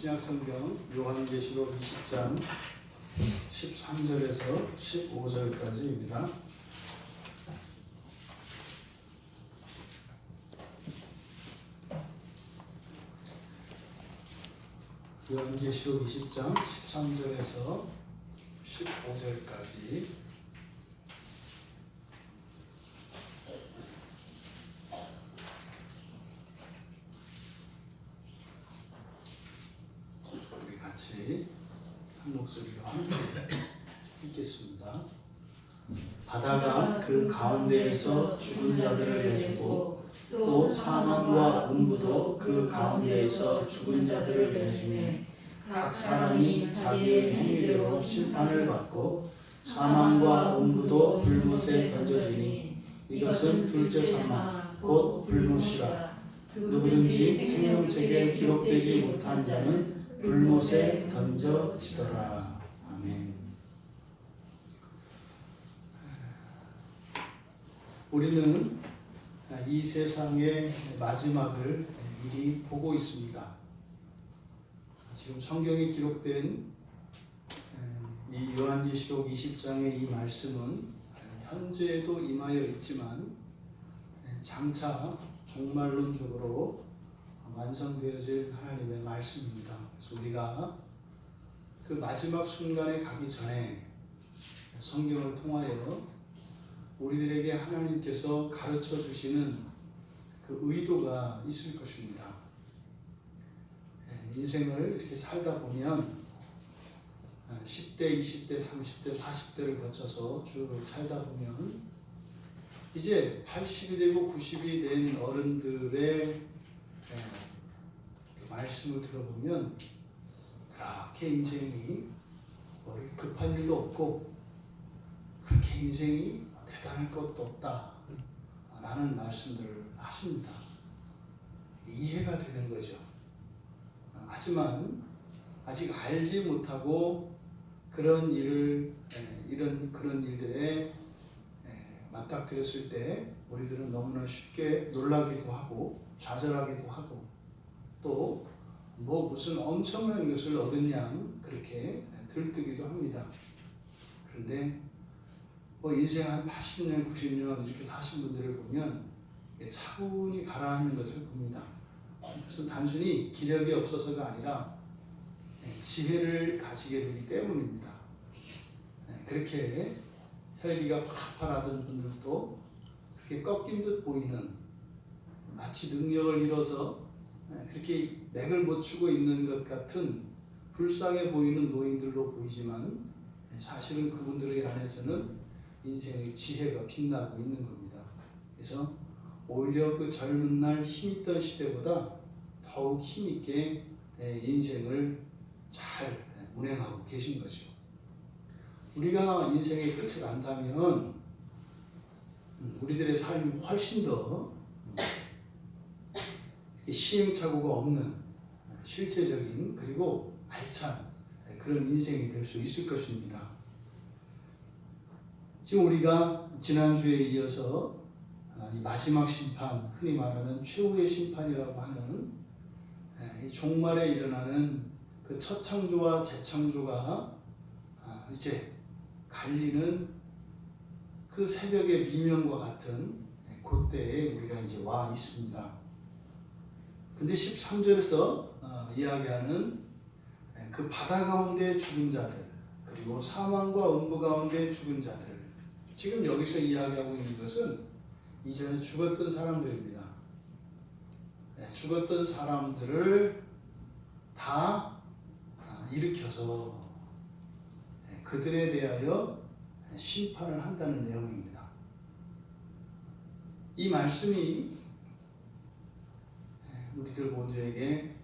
신약성경 요한계시록 20장 13절에서 15절까지입니다. 요한계시록 20장 13절에서 15절까지 우리 같이 한 목소리로 함께 읽겠습니다. 바다가 그 가운데에서 죽은 자들을 내주고 또 사망과 음부도 그 가운데에서 죽은 자들을 내주매 각 사람이 자기의 행위대로 심판을 받고 사망과 음부도 불못에 던져지니 이것은 둘째 사망 곧 불못이라. 누구든지 생명책에 기록되지 못한 자는 불못에 던져지더라. 아멘. 우리는 이 세상의 마지막을 미리 보고 있습니다. 지금 성경에 기록된 이 요한계시록 20장의 이 말씀은 현재도 임하여 있지만 장차 종말론적으로 완성되어질 하나님의 말씀입니다. 그래서 우리가 그 마지막 순간에 가기 전에 성경을 통하여 우리들에게 하나님께서 가르쳐 주시는 그 의도가 있을 것입니다. 인생을 이렇게 살다 보면 10대, 20대, 30대, 40대를 거쳐서 쭉 살다 보면 이제 80이 되고 90이 된 어른들의 말씀을 들어보면 그렇게 인생이 급한 일도 없고 그렇게 인생이 대단할 것도 없다 라는 말씀들을 하십니다. 이해가 되는 거죠. 하지만 아직 알지 못하고 그런 일들에 맞닥뜨렸을 때 우리들은 너무나 쉽게 놀라기도 하고 좌절하기도 하고 또 무슨 엄청난 것을 얻은 양 그렇게 들뜨기도 합니다. 그런데 인생 한 80년, 90년 이렇게 사신 분들을 보면 차분히 가라앉는 것을 봅니다. 그래서 단순히 기력이 없어서가 아니라 지혜를 가지게 되기 때문입니다. 그렇게 혈기가 팔팔하던 분들도 그렇게 꺾인 듯 보이는 마치 능력을 잃어서 그렇게 맥을 못 추고 있는 것 같은 불쌍해 보이는 노인들로 보이지만 사실은 그분들의 안에서는 인생의 지혜가 빛나고 있는 겁니다. 그래서 오히려 그 젊은 날 힘있던 시대보다 더욱 힘있게 인생을 잘 운행하고 계신 거죠. 우리가 인생의 끝을 안다면 우리들의 삶이 훨씬 더 시행착오가 없는 실제적인 그리고 알찬 그런 인생이 될 수 있을 것입니다. 지금 우리가 지난주에 이어서 이 마지막 심판, 흔히 말하는 최후의 심판이라고 하는 이 종말에 일어나는 그 첫 창조와 재창조가 이제 갈리는 그 새벽의 미명과 같은 그때에 우리가 이제 와 있습니다. 근데 13절에서 이야기하는 그 바다 가운데 죽은 자들 그리고 사망과 음부 가운데 죽은 자들 지금 여기서 이야기하고 있는 것은 이전에 죽었던 사람들입니다. 죽었던 사람들을 다 일으켜서 그들에 대하여 심판을 한다는 내용입니다. 이 말씀이 우리들 모두에게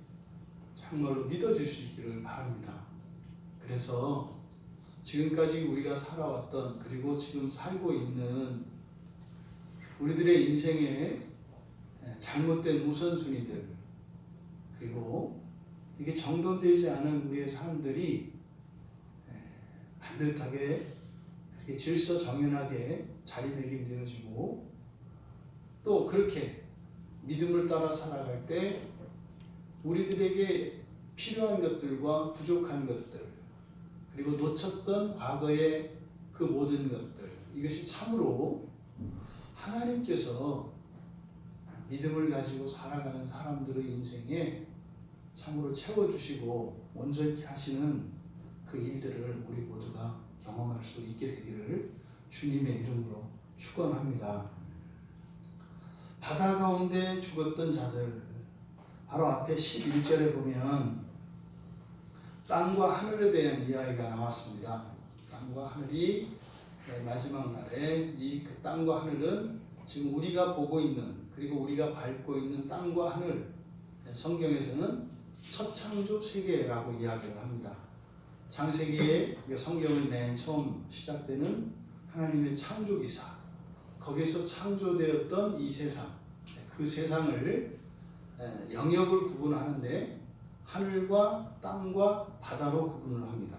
정말로 믿어질 수 있기를 바랍니다. 그래서 지금까지 우리가 살아왔던 그리고 지금 살고 있는 우리들의 인생의 잘못된 우선순위들 그리고 이게 정돈되지 않은 우리의 삶들이 반듯하게 질서정연하게 자리매김되어지고 또 그렇게 믿음을 따라 살아갈 때 우리들에게 필요한 것들과 부족한 것들, 그리고 놓쳤던 과거의 그 모든 것들, 이것이 참으로 하나님께서 믿음을 가지고 살아가는 사람들의 인생에 참으로 채워주시고 온전히 하시는 그 일들을 우리 모두가 경험할 수 있게 되기를 주님의 이름으로 축원합니다. 바다 가운데 죽었던 자들, 바로 앞에 11절에 보면 땅과 하늘에 대한 이야기가 나왔습니다. 땅과 하늘이 마지막 날에 이 그 땅과 하늘은 지금 우리가 보고 있는, 그리고 우리가 밟고 있는 땅과 하늘, 성경에서는 첫 창조 세계라고 이야기를 합니다. 창세기에 성경을 맨 처음 시작되는 하나님의 창조 기사, 거기서 창조되었던 이 세상, 그 세상을 영역을 구분하는데 하늘과 땅과 바다로 구분을 합니다.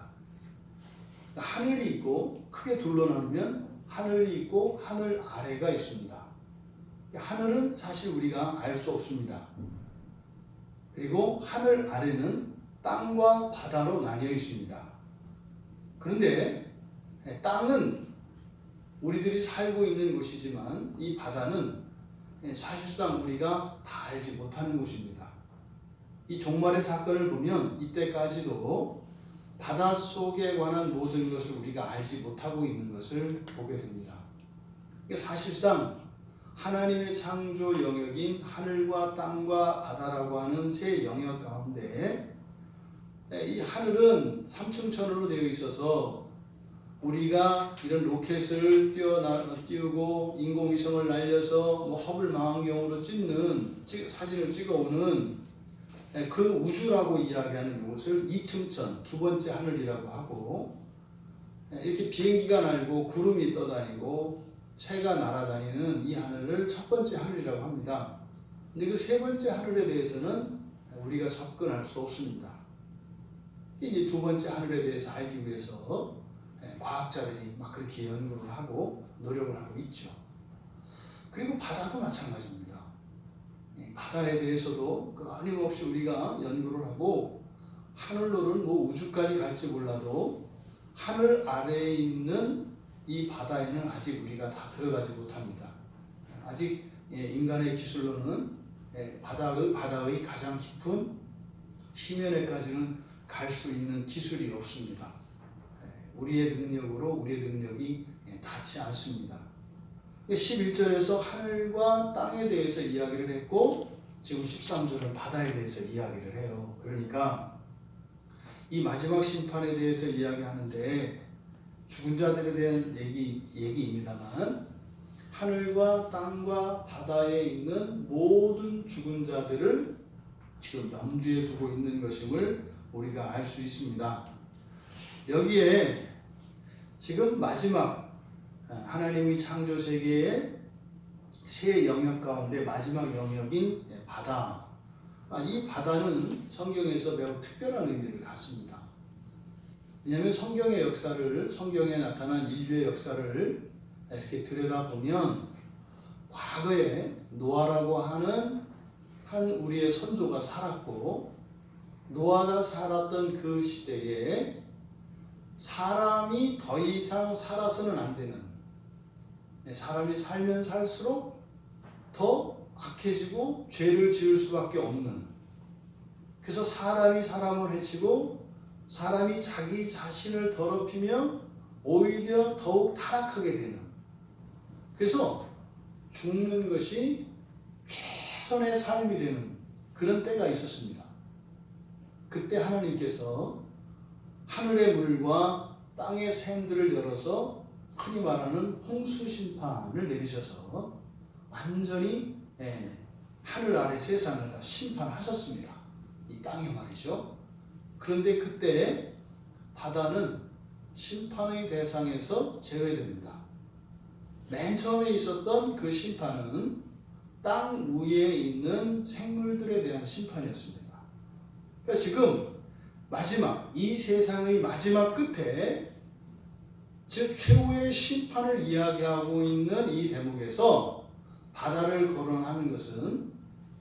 하늘이 있고, 크게 둘러 나누면 하늘이 있고 하늘 아래가 있습니다. 하늘은 사실 우리가 알 수 없습니다. 그리고 하늘 아래는 땅과 바다로 나뉘어 있습니다. 그런데 땅은 우리들이 살고 있는 곳이지만 이 바다는 사실상 우리가 다 알지 못하는 곳입니다. 이 종말의 사건을 보면 이때까지도 바닷속에 관한 모든 것을 우리가 알지 못하고 있는 것을 보게 됩니다. 사실상 하나님의 창조 영역인 하늘과 땅과 바다라고 하는 세 영역 가운데 이 하늘은 삼층천으로 되어 있어서 우리가 이런 로켓을 띄우고 인공위성을 날려서 허블 망원경으로 사진을 찍어오는 그 우주라고 이야기하는 이것을 2층천, 두 번째 하늘이라고 하고, 이렇게 비행기가 날고 구름이 떠다니고 새가 날아다니는 이 하늘을 첫 번째 하늘이라고 합니다. 근데 그 세 번째 하늘에 대해서는 우리가 접근할 수 없습니다. 이제 두 번째 하늘에 대해서 알기 위해서 과학자들이 막 그렇게 연구를 하고 노력을 하고 있죠. 그리고 바다도 마찬가지입니다. 바다에 대해서도 끊임없이 우리가 연구를 하고, 하늘로는 우주까지 갈지 몰라도 하늘 아래에 있는 이 바다에는 아직 우리가 다 들어가지 못합니다. 아직 인간의 기술로는 바다의 가장 깊은 심연에까지는 갈 수 있는 기술이 없습니다. 우리의 능력이 닿지 않습니다. 11절에서 하늘과 땅에 대해서 이야기를 했고, 지금 13절은 바다에 대해서 이야기를 해요. 그러니까 이 마지막 심판에 대해서 이야기하는데 죽은 자들에 대한 얘기입니다만, 하늘과 땅과 바다에 있는 모든 죽은 자들을 지금 염두에 두고 있는 것임을 우리가 알 수 있습니다. 여기에 지금 마지막 하나님이 창조 세계의 세 영역 가운데 마지막 영역인 바다, 이 바다는 성경에서 매우 특별한 의미를 갖습니다. 왜냐하면 성경에 나타난 인류의 역사를 이렇게 들여다보면 과거에 노아라고 하는 한 우리의 선조가 살았고, 노아가 살았던 그 시대에 사람이 더 이상 살아서는 안 되는, 사람이 살면 살수록 더 악해지고 죄를 지을 수밖에 없는, 그래서 사람이 사람을 해치고 사람이 자기 자신을 더럽히며 오히려 더욱 타락하게 되는, 그래서 죽는 것이 최선의 삶이 되는 그런 때가 있었습니다. 그때 하나님께서 하늘의 물과 땅의 샘들을 열어서 흔히 말하는 홍수 심판을 내리셔서 완전히 하늘 아래 세상을 다 심판하셨습니다. 이 땅에 말이죠. 그런데 그때 바다는 심판의 대상에서 제외됩니다. 맨 처음에 있었던 그 심판은 땅 위에 있는 생물들에 대한 심판이었습니다. 그러니까 지금 이 세상의 마지막 끝에, 즉 최후의 심판을 이야기하고 있는 이 대목에서 바다를 거론하는 것은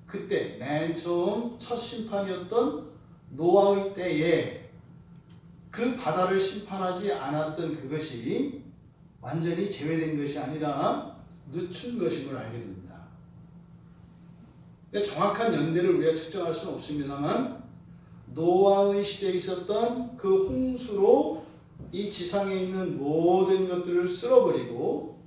그때 맨 처음 첫 심판이었던 노아의 때에 그 바다를 심판하지 않았던 그것이 완전히 제외된 것이 아니라 늦춘 것인 걸 알게 됩니다. 정확한 연대를 우리가 측정할 수는 없습니다만 노아의 시대에 있었던 그 홍수로 이 지상에 있는 모든 것들을 쓸어버리고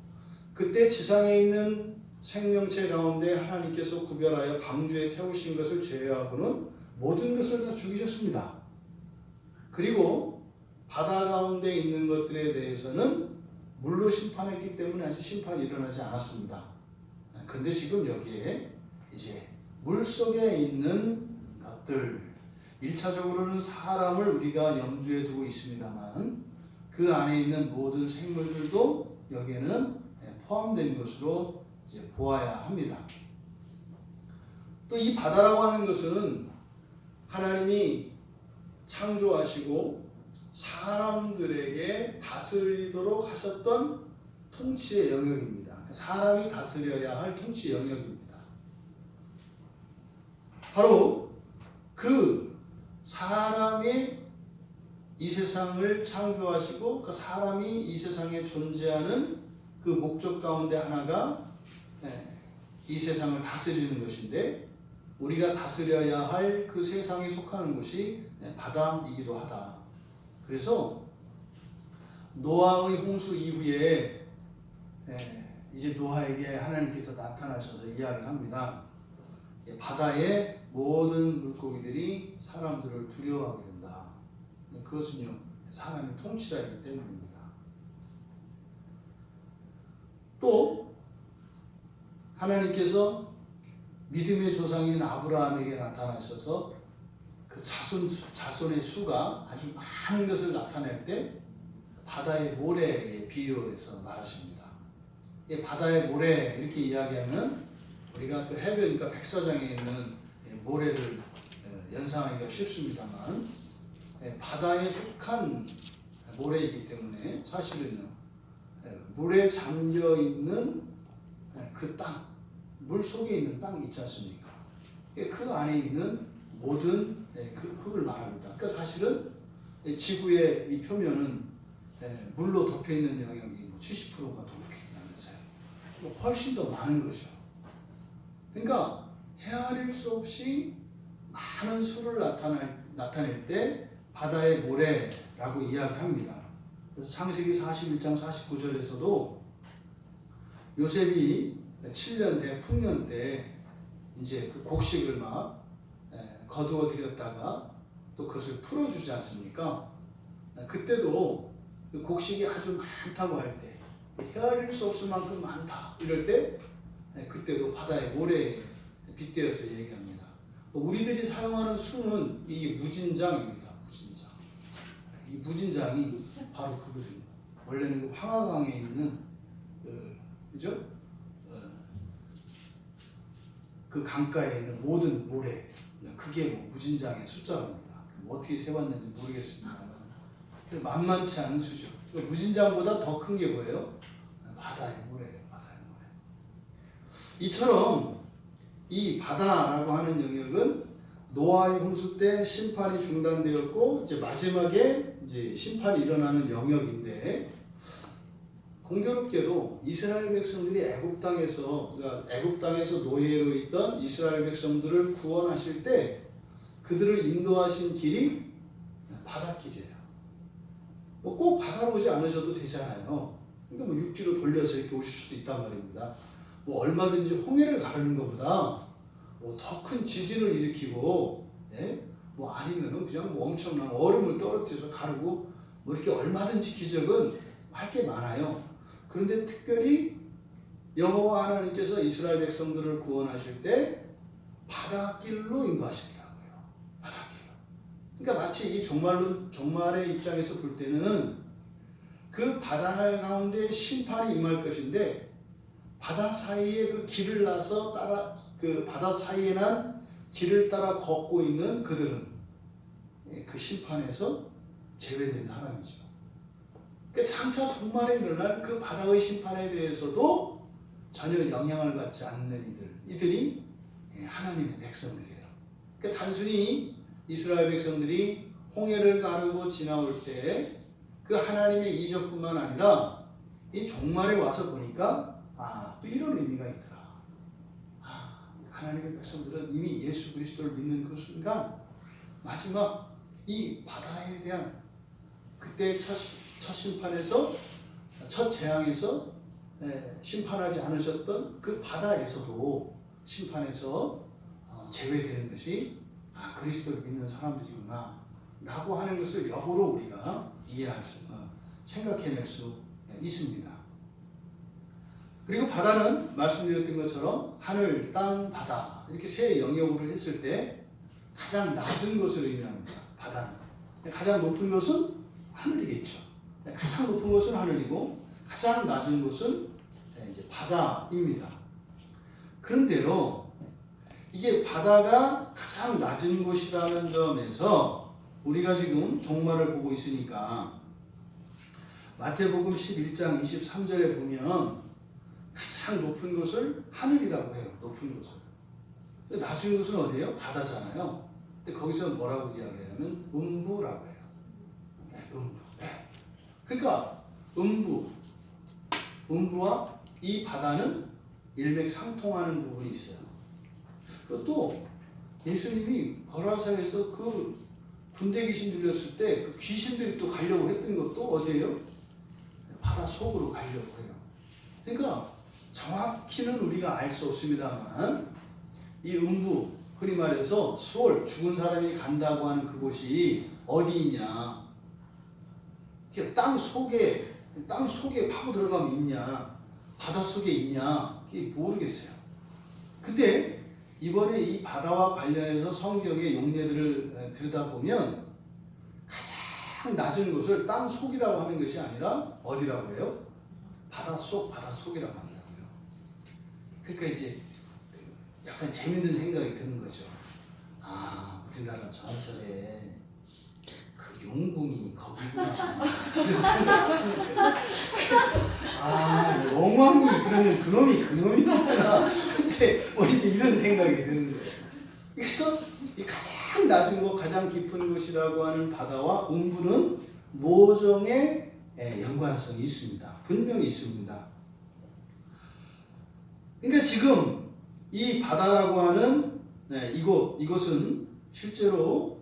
그때 지상에 있는 생명체 가운데 하나님께서 구별하여 방주에 태우신 것을 제외하고는 모든 것을 다 죽이셨습니다. 그리고 바다 가운데 있는 것들에 대해서는 물로 심판했기 때문에 아직 심판이 일어나지 않았습니다. 근데 지금 여기에 이제 물 속에 있는 것들, 1차적으로는 사람을 우리가 염두에 두고 있습니다만 그 안에 있는 모든 생물들도 여기에는 포함된 것으로 이제 보아야 합니다. 또 이 바다라고 하는 것은 하나님이 창조하시고 사람들에게 다스리도록 하셨던 통치의 영역입니다. 사람이 다스려야 할 통치 영역입니다. 바로 그 사람이 이 세상을 창조하시고 그 사람이 이 세상에 존재하는 그 목적 가운데 하나가 이 세상을 다스리는 것인데 우리가 다스려야 할 그 세상에 속하는 것이 바다이기도 하다. 그래서 노아의 홍수 이후에 이제 노아에게 하나님께서 나타나셔서 이야기를 합니다. 바다의 모든 물고기들이 사람들을 두려워하게 된다. 그것은요, 사람이 통치자이기 때문입니다. 또 하나님께서 믿음의 조상인 아브라함에게 나타나셔서 그 자손의 수가 아주 많은 것을 나타낼 때 바다의 모래에 비유해서 말하십니다. 바다의 모래 이렇게 이야기하면 우리가 그 해변, 그러니까 백사장에 있는 모래를 연상하기가 쉽습니다만 바다에 속한 모래이기 때문에 사실은요, 물에 잠겨 있는 그 땅, 물 속에 있는 땅 있지 않습니까? 그 안에 있는 모든 그 흙을 말합니다. 그러니까 사실은 지구의 이 표면은 물로 덮여 있는 영역이 70%가 더 그렇게 된다면서요. 훨씬 더 많은 거죠. 그러니까 헤아릴 수 없이 많은 수를 나타낼 때 바다의 모래라고 이야기합니다. 그래서 창세기 41장 49절에서도 요셉이 7년 대풍년 때 이제 그 곡식을 막 거두어 들였다가 또 그것을 풀어주지 않습니까? 그때도 그 곡식이 아주 많다고 할 때, 헤아릴 수 없을 만큼 많다 이럴 때 그때도 바다의 모래에 빗대어서 얘기합니다. 우리들이 사용하는 수는 이 무진장입니다. 무진장. 이 무진장이 바로 그거든요. 원래는 황하강에 있는 그죠? 그 강가에 있는 모든 모래, 그게 무진장의 숫자랍니다. 어떻게 세웠는지 모르겠습니다만 만만치 않은 수죠. 무진장보다 더 큰 게 뭐예요? 바다의 모래예요. 바다의 모래. 이처럼 이 바다라고 하는 영역은 노아의 홍수 때 심판이 중단되었고 이제 마지막에 이제 심판이 일어나는 영역인데, 공교롭게도 이스라엘 백성들이 애굽 땅에서 노예로 있던 이스라엘 백성들을 구원하실 때 그들을 인도하신 길이 바닷길이에요. 꼭 바다로 오지 않으셔도 되잖아요. 그러니까 육지로 돌려서 이렇게 오실 수도 있단 말입니다. 얼마든지 홍해를 가르는 것보다 더 큰 지진을 일으키고, 아니면은 그냥 엄청난 얼음을 떨어뜨려서 가르고 이렇게 얼마든지 기적은 할 게 많아요. 그런데 특별히 여호와 하나님께서 이스라엘 백성들을 구원하실 때 바닷길로 인도하시더라고요. 바닷길로. 그러니까 마치 이 종말의 입장에서 볼 때는 그 바다 가운데 심판이 임할 것인데, 바다 사이에 그 길을 나서 그 바다 사이에 난 길을 따라 걷고 있는 그들은 그 심판에서 제외된 사람이죠. 그러니까 장차 종말에 일어날 그 바다의 심판에 대해서도 전혀 영향을 받지 않는 이들이 하나님의 백성들이에요. 그러니까 단순히 이스라엘 백성들이 홍해를 가르고 지나올 때 그 하나님의 이적뿐만 아니라 이 종말에 와서 보니까 또 이런 의미가 있더라. 하나님의 백성들은 이미 예수 그리스도를 믿는 그 순간 마지막 이 바다에 대한 그때 첫 심판에서 첫 재앙에서 심판하지 않으셨던 그 바다에서도 심판에서 제외되는 것이 그리스도를 믿는 사람들이구나 라고 하는 것을 역으로 우리가 이해할 수, 생각해낼 수 있습니다. 그리고 바다는 말씀드렸던 것처럼 하늘, 땅, 바다 이렇게 세 영역으로 했을 때 가장 낮은 것을 의미합니다. 바다는 가장 높은 것은 하늘이겠죠. 가장 높은 것은 하늘이고 가장 낮은 것은 이제 바다입니다. 그런데요, 이게 바다가 가장 낮은 곳이라는 점에서 우리가 지금 종말을 보고 있으니까 마태복음 11장 23절에 보면 가장 높은 곳을 하늘이라고 해요. 높은 곳을. 낮은 곳은 어디예요? 바다잖아요. 근데 거기서 뭐라고 이야기하냐면 음부라고 해요. 음부. 그러니까 음부와 이 바다는 일맥상통하는 부분이 있어요. 또 예수님이 거라사에서 그 군대 귀신 들렸을 때 그 귀신들이 또 가려고 했던 것도 어디예요? 바다 속으로 가려고 해요. 그러니까 정확히는 우리가 알 수 없습니다만 이 음부, 흔히 말해서 수월, 죽은 사람이 간다고 하는 그곳이 어디 있냐? 땅 속에 파고 들어가면 있냐? 바다 속에 있냐? 그게 모르겠어요. 근데 이번에 이 바다와 관련해서 성경의 용례들을 들여다보면 가장 낮은 곳을 땅 속이라고 하는 것이 아니라 어디라고 해요? 바다 속이라고 한다고요. 그러니까 이제 약간 재밌는 생각이 드는 거죠. 우리나라 전설에 그 용궁이 거기구나. 이런 생각이 드는 거예요. 그래서 영왕이 그러면 그놈이구나. 이제 이런 생각이 드는 거예요. 그래서 이 가장 낮은 곳, 가장 깊은 곳이라고 하는 바다와 음부는 모종의 연관성이 있습니다. 분명히 있습니다. 그러니까 지금 이 바다라고 하는 이곳은 실제로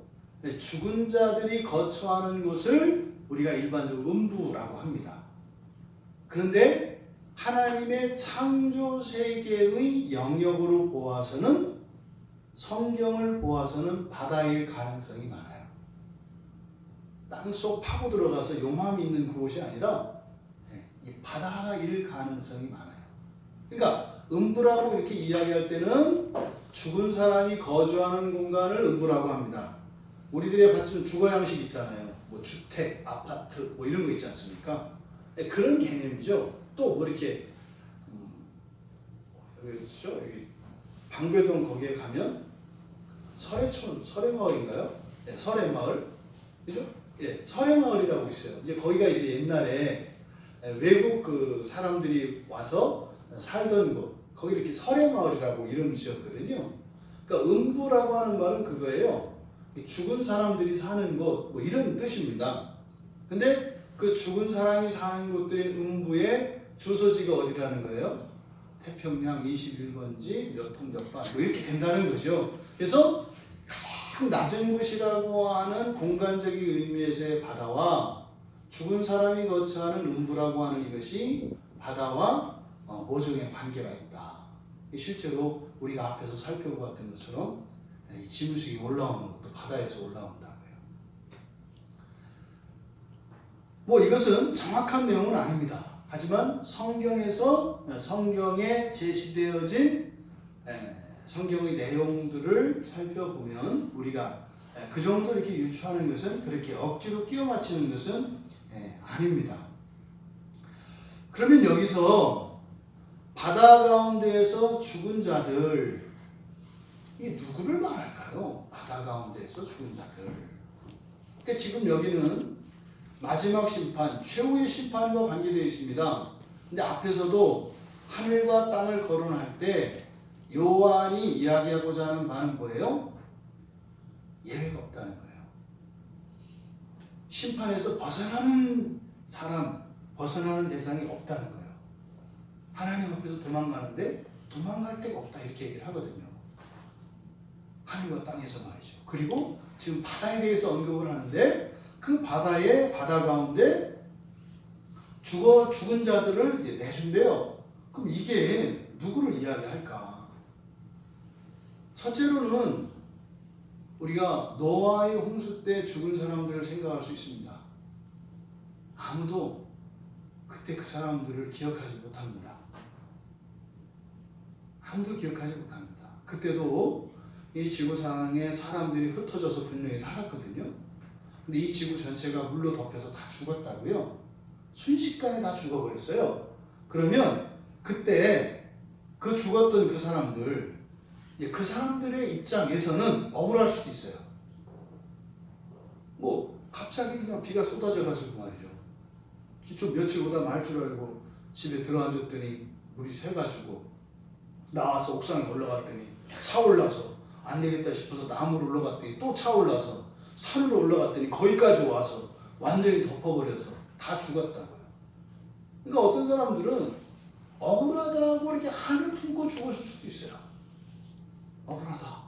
죽은 자들이 거처하는 곳을 우리가 일반적으로 음부라고 합니다. 그런데 하나님의 창조 세계의 영역으로 보아서는, 성경을 보아서는 바다일 가능성이 많아요. 땅속 파고 들어가서 용암이 있는 그곳이 아니라 이 바다일 가능성이 많아요. 그러니까 음부라고 이렇게 이야기할 때는 죽은 사람이 거주하는 공간을 음부라고 합니다. 우리들이 받치는 주거 양식 있잖아요. 뭐 주택, 아파트 뭐 이런 거 있지 않습니까? 그런 개념이죠. 또 뭐 이렇게 여기 방배동 거기에 가면 설해마을인가요? 네, 설해마을, 그죠? 예, 설해마을이라고 있어요. 이제 거기가 이제 옛날에 외국 그 사람들이 와서 살던 곳, 거기 이렇게 설해마을이라고 이름 지었거든요. 그러니까 음부라고 하는 말은 그거예요. 죽은 사람들이 사는 곳, 뭐 이런 뜻입니다. 근데 그 죽은 사람이 사는 곳들인 음부의 주소지가 어디라는 거예요? 태평양 21번지 몇 통 몇 반, 뭐 이렇게 된다는 거죠. 그래서 가장 낮은 곳이라고 하는 공간적인 의미에서의 바다와 죽은 사람이 거처하는 음부라고 하는 이것이 바다와 모종의 관계가 있다. 실제로 우리가 앞에서 살펴보았던 것처럼 이 지물식이 올라오는 것도 바다에서 올라온다고요. 뭐 이것은 정확한 내용은 아닙니다. 하지만 성경에 제시되어진 성경의 내용들을 살펴보면 우리가 그 정도 이렇게 유추하는 것은, 그렇게 억지로 끼워 맞추는 것은 아닙니다. 그러면 여기서 바다 가운데에서 죽은 자들, 이 누구를 말할까요? 바다 가운데에서 죽은 자들. 그러니까 지금 여기는 마지막 심판, 최후의 심판과 관계되어 있습니다. 근데 앞에서도 하늘과 땅을 거론할 때 요한이 이야기하고자 하는 바는 뭐예요? 예외가 없다는 거예요. 심판에서 벗어나는 사람, 벗어나는 대상이 없다는 거예요. 하나님 앞에서 도망가는데 도망갈 데가 없다 이렇게 얘기를 하거든요. 하늘과 땅에서 말이죠. 그리고 지금 바다에 대해서 언급을 하는데 그 바다 가운데 죽은 자들을 이제 내준대요. 그럼 이게 누구를 이야기할까? 첫째로는 우리가 노아의 홍수 때 죽은 사람들을 생각할 수 있습니다. 아무도 그때 그 사람들을 기억하지 못합니다. 아무도 기억하지 못합니다. 그때도 이 지구상에 사람들이 흩어져서 분명히 살았거든요. 근데 이 지구 전체가 물로 덮여서 다 죽었다고요. 순식간에 다 죽어버렸어요. 그러면 그때 그 죽었던 그 사람들, 그 사람들의 입장에서는 억울할 수도 있어요. 뭐 갑자기 그냥 비가 쏟아져가지고 말이죠. 좀 며칠 오다 말 줄 알고 집에 들어앉았더니 물이 새가지고 나와서 옥상에 올라갔더니 차올라서 안 되겠다 싶어서 나무로 올라갔더니 또 차올라서 산으로 올라갔더니 거기까지 와서 완전히 덮어버려서 다 죽었다고요. 그러니까 어떤 사람들은 억울하다고 이렇게 한을 품고 죽었을 수도 있어요. 억울하다.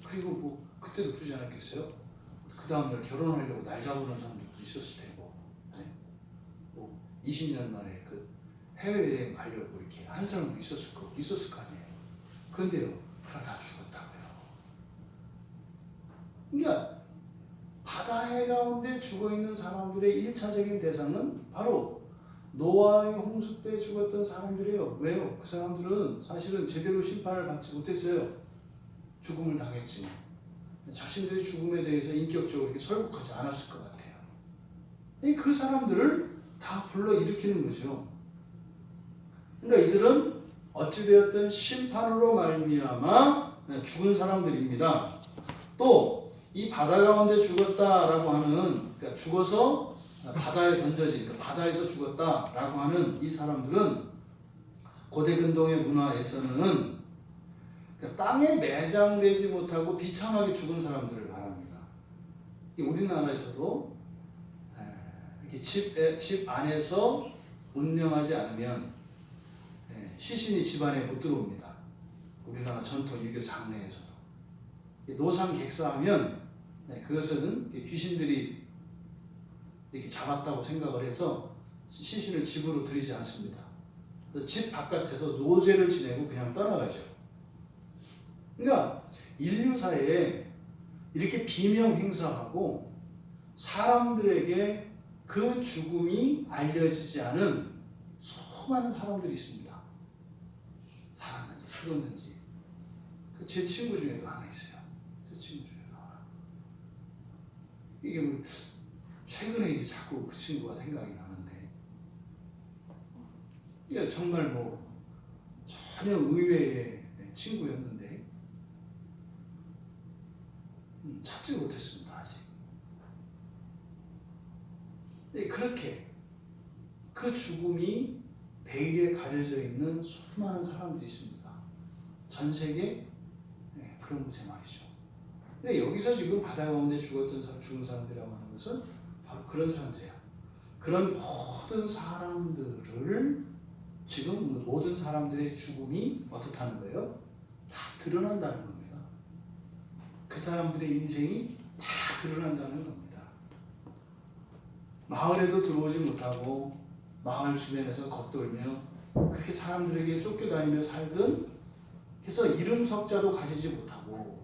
그리고 뭐 그때도 그러지 않았겠어요? 그 다음날 결혼하려고 날 잡으는 사람들도 있었을 테고, 네? 뭐 20년 만에 그 해외여행 가려고 이렇게 한 사람도 있었을 거 아니에요. 그런데요, 다 죽었다고요. 그러니까 바다해 가운데 죽어 있는 사람들의 1차적인 대상은 바로 노아의 홍수 때 죽었던 사람들이에요. 왜요? 그 사람들은 사실은 제대로 심판을 받지 못했어요. 죽음을 당했지만 자신들의 죽음에 대해서 인격적으로 이렇게 설국하지 않았을 것 같아요. 그 사람들을 다 불러일으키는 거죠. 그러니까 이들은 어찌되었든 심판으로 말미암아 죽은 사람들입니다. 또 이 바다 가운데 죽었다라고 하는, 그러니까 죽어서 바다에 던져진, 그러니까 바다에서 죽었다라고 하는 이 사람들은 고대 근동의 문화에서는 그러니까 땅에 매장되지 못하고 비참하게 죽은 사람들을 말합니다. 우리나라에서도 이렇게 집 안에서 운명하지 않으면 시신이 집 안에 못 들어옵니다. 우리나라 전통 유교 장례에서도. 노상객사하면 그것은 귀신들이 이렇게 잡았다고 생각을 해서 시신을 집으로 들이지 않습니다. 집 바깥에서 노제를 지내고 그냥 떠나가죠. 그러니까 인류사에 이렇게 비명 행사하고 사람들에게 그 죽음이 알려지지 않은 수많은 사람들이 있습니다. 살았는지 죽었는지. 제 친구 중에도 하나 있어요. 제 친구 중에도 하나. 이게 뭐 최근에 이제 자꾸 그 친구가 생각이 나는데, 이게 정말 뭐 전혀 의외의 친구였는데 찾지 못했습니다 아직. 근데 그렇게 그 죽음이 베일에 가려져 있는 수많은 사람들이 있습니다. 전 세계 그런 곳에 말이죠. 근데 여기서 지금 바다 가운데 죽은 사람들이라고 하는 것은 바로 그런 사람들이에요. 그런 모든 사람들을 지금 모든 사람들의 죽음이 어떻다는 거예요? 다 드러난다는 겁니다. 그 사람들의 인생이 다 드러난다는 겁니다. 마을에도 들어오지 못하고 마을 주변에서 겉돌며 그렇게 사람들에게 쫓겨다니며 살던, 그래서 이름 석자도 가지지 못하고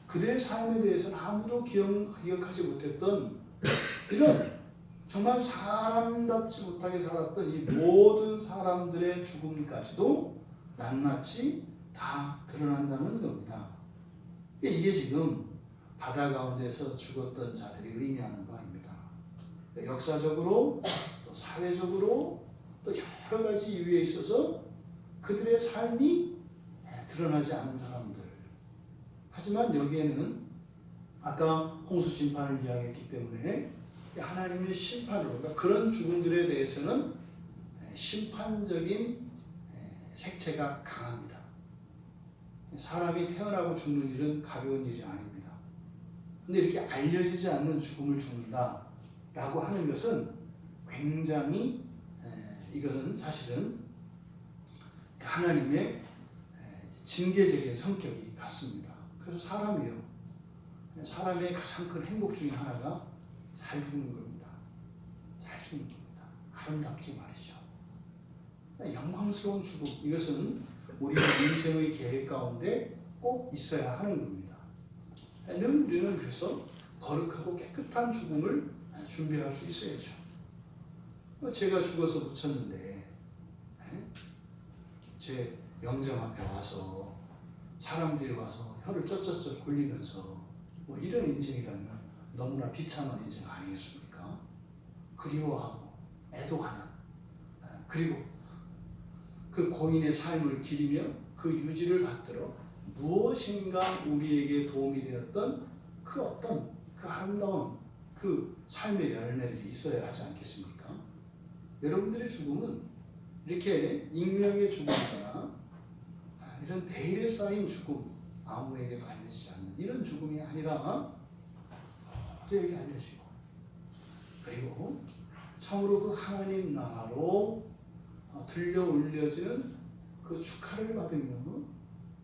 그들의 삶에 대해서는 아무도 기억하지 못했던 이런 정말 사람답지 못하게 살았던 이 모든 사람들의 죽음까지도 낱낱이 다 드러난다는 겁니다. 이게 지금 바다 가운데서 죽었던 자들이 의미하는 바입니다. 역사적으로 또 사회적으로 또 여러 가지 이유에 있어서 그들의 삶이 드러나지 않은 사람들. 하지만 여기에는 아까 홍수 심판을 이야기했기 때문에 하나님의 심판으로, 그러니까 그런 죽음들에 대해서는 심판적인 색채가 강합니다. 사람이 태어나고 죽는 일은 가벼운 일이 아닙니다. 근데 이렇게 알려지지 않는 죽음을 죽는다라고 하는 것은 굉장히 이거는 사실은 하나님의 징계적인 성격이 같습니다. 그래서 사람의 가장 큰 행복 중에 하나가 잘 죽는 겁니다. 잘 죽는 겁니다. 아름답게 말이죠. 영광스러운 죽음, 이것은 우리 인생의 계획 가운데 꼭 있어야 하는 겁니다. 늘 우리는 그래서 거룩하고 깨끗한 죽음을 준비할 수 있어야죠. 제가 죽어서 묻혔는데 제 영정 앞에 와서 사람들이 와서 혀를 쩌쩌쩌 굴리면서 뭐 이런 인생이라면 너무나 비참한 인생 아니겠습니까? 그리워하고 애도하는, 그리고 그 고인의 삶을 기리며 그 유지를 받들어 무엇인가 우리에게 도움이 되었던 그 어떤 그 아름다운 그 삶의 열매들이 있어야 하지 않겠습니까? 여러분들의 죽음은 이렇게 익명의 죽음이거나 이런 베일에 쌓인 죽음, 아무에게도 알려지지 않는 이런 죽음이 아니라 모두에게 알려지고, 그리고 참으로 그 하나님 나라로 들려 올려지는 그 축하를 받으며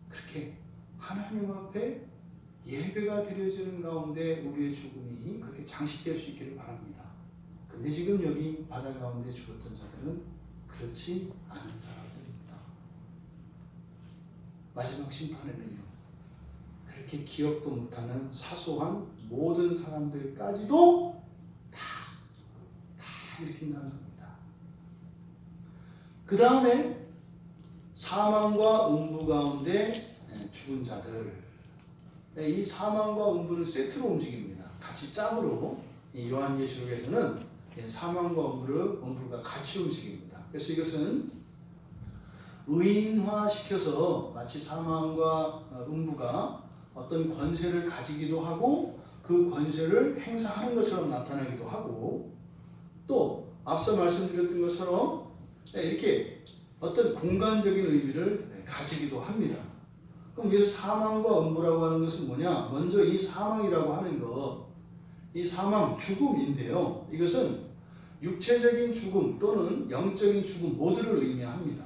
그렇게 하나님 앞에 예배가 드려지는 가운데 우리의 죽음이 그렇게 장식될 수 있기를 바랍니다. 근데 지금 여기 바다 가운데 죽었던 자들은 그렇지 않은 사람들입니다. 마지막 심판에는요, 그렇게 기억도 못하는 사소한 모든 사람들까지도 다 일으킨다는 겁니다. 그 다음에 사망과 음부 가운데 죽은 자들, 이 사망과 음부는 세트로 움직입니다. 같이 짝으로 이 요한계시록에서는 사망과 음부가 같이 움직입니다. 그래서 이것은 의인화시켜서 마치 사망과 음부가 어떤 권세를 가지기도 하고 그 권세를 행사하는 것처럼 나타나기도 하고, 또 앞서 말씀드렸던 것처럼 이렇게 어떤 공간적인 의미를 가지기도 합니다. 그럼 여기서 사망과 음부라고 하는 것은 뭐냐? 먼저 이 사망이라고 하는 것, 이 사망, 죽음인데요. 이것은 육체적인 죽음 또는 영적인 죽음 모두를 의미합니다.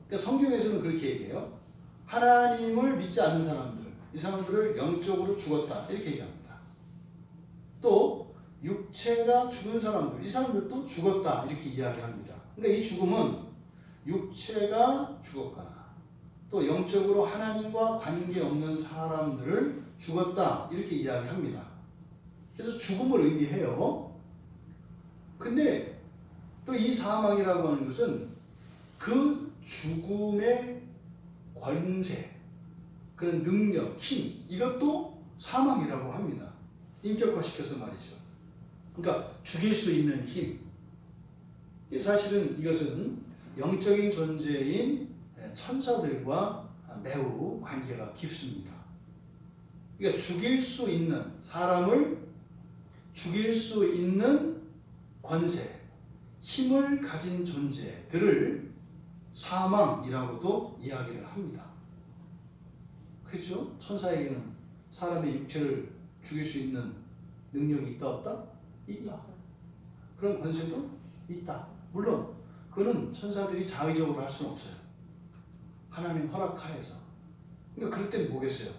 그러니까 성경에서는 그렇게 얘기해요. 하나님을 믿지 않는 사람들, 이 사람들을 영적으로 죽었다 이렇게 얘기합니다. 또 육체가 죽은 사람들, 이 사람들도 죽었다 이렇게 이야기합니다. 그러니까 이 죽음은 육체가 죽었거나 또 영적으로 하나님과 관계없는 사람들을 죽었다 이렇게 이야기합니다. 그래서 죽음을 의미해요. 근데 또 이 사망이라고 하는 것은 그 죽음의 권세, 그런 능력, 힘, 이것도 사망이라고 합니다. 인격화시켜서 말이죠. 그러니까 죽일 수 있는 힘. 사실은 이것은 영적인 존재인 천사들과 매우 관계가 깊습니다. 그러니까 죽일 수 있는, 사람을 죽일 수 있는 권세, 힘을 가진 존재들을 사망이라고도 이야기를 합니다. 그렇죠? 천사에게는 사람의 육체를 죽일 수 있는 능력이 있다 없다? 있다. 그런 권세도 있다. 물론 그는 천사들이 자의적으로 할 수는 없어요. 하나님 허락하에서. 그러니까 그럴 땐 뭐겠어요?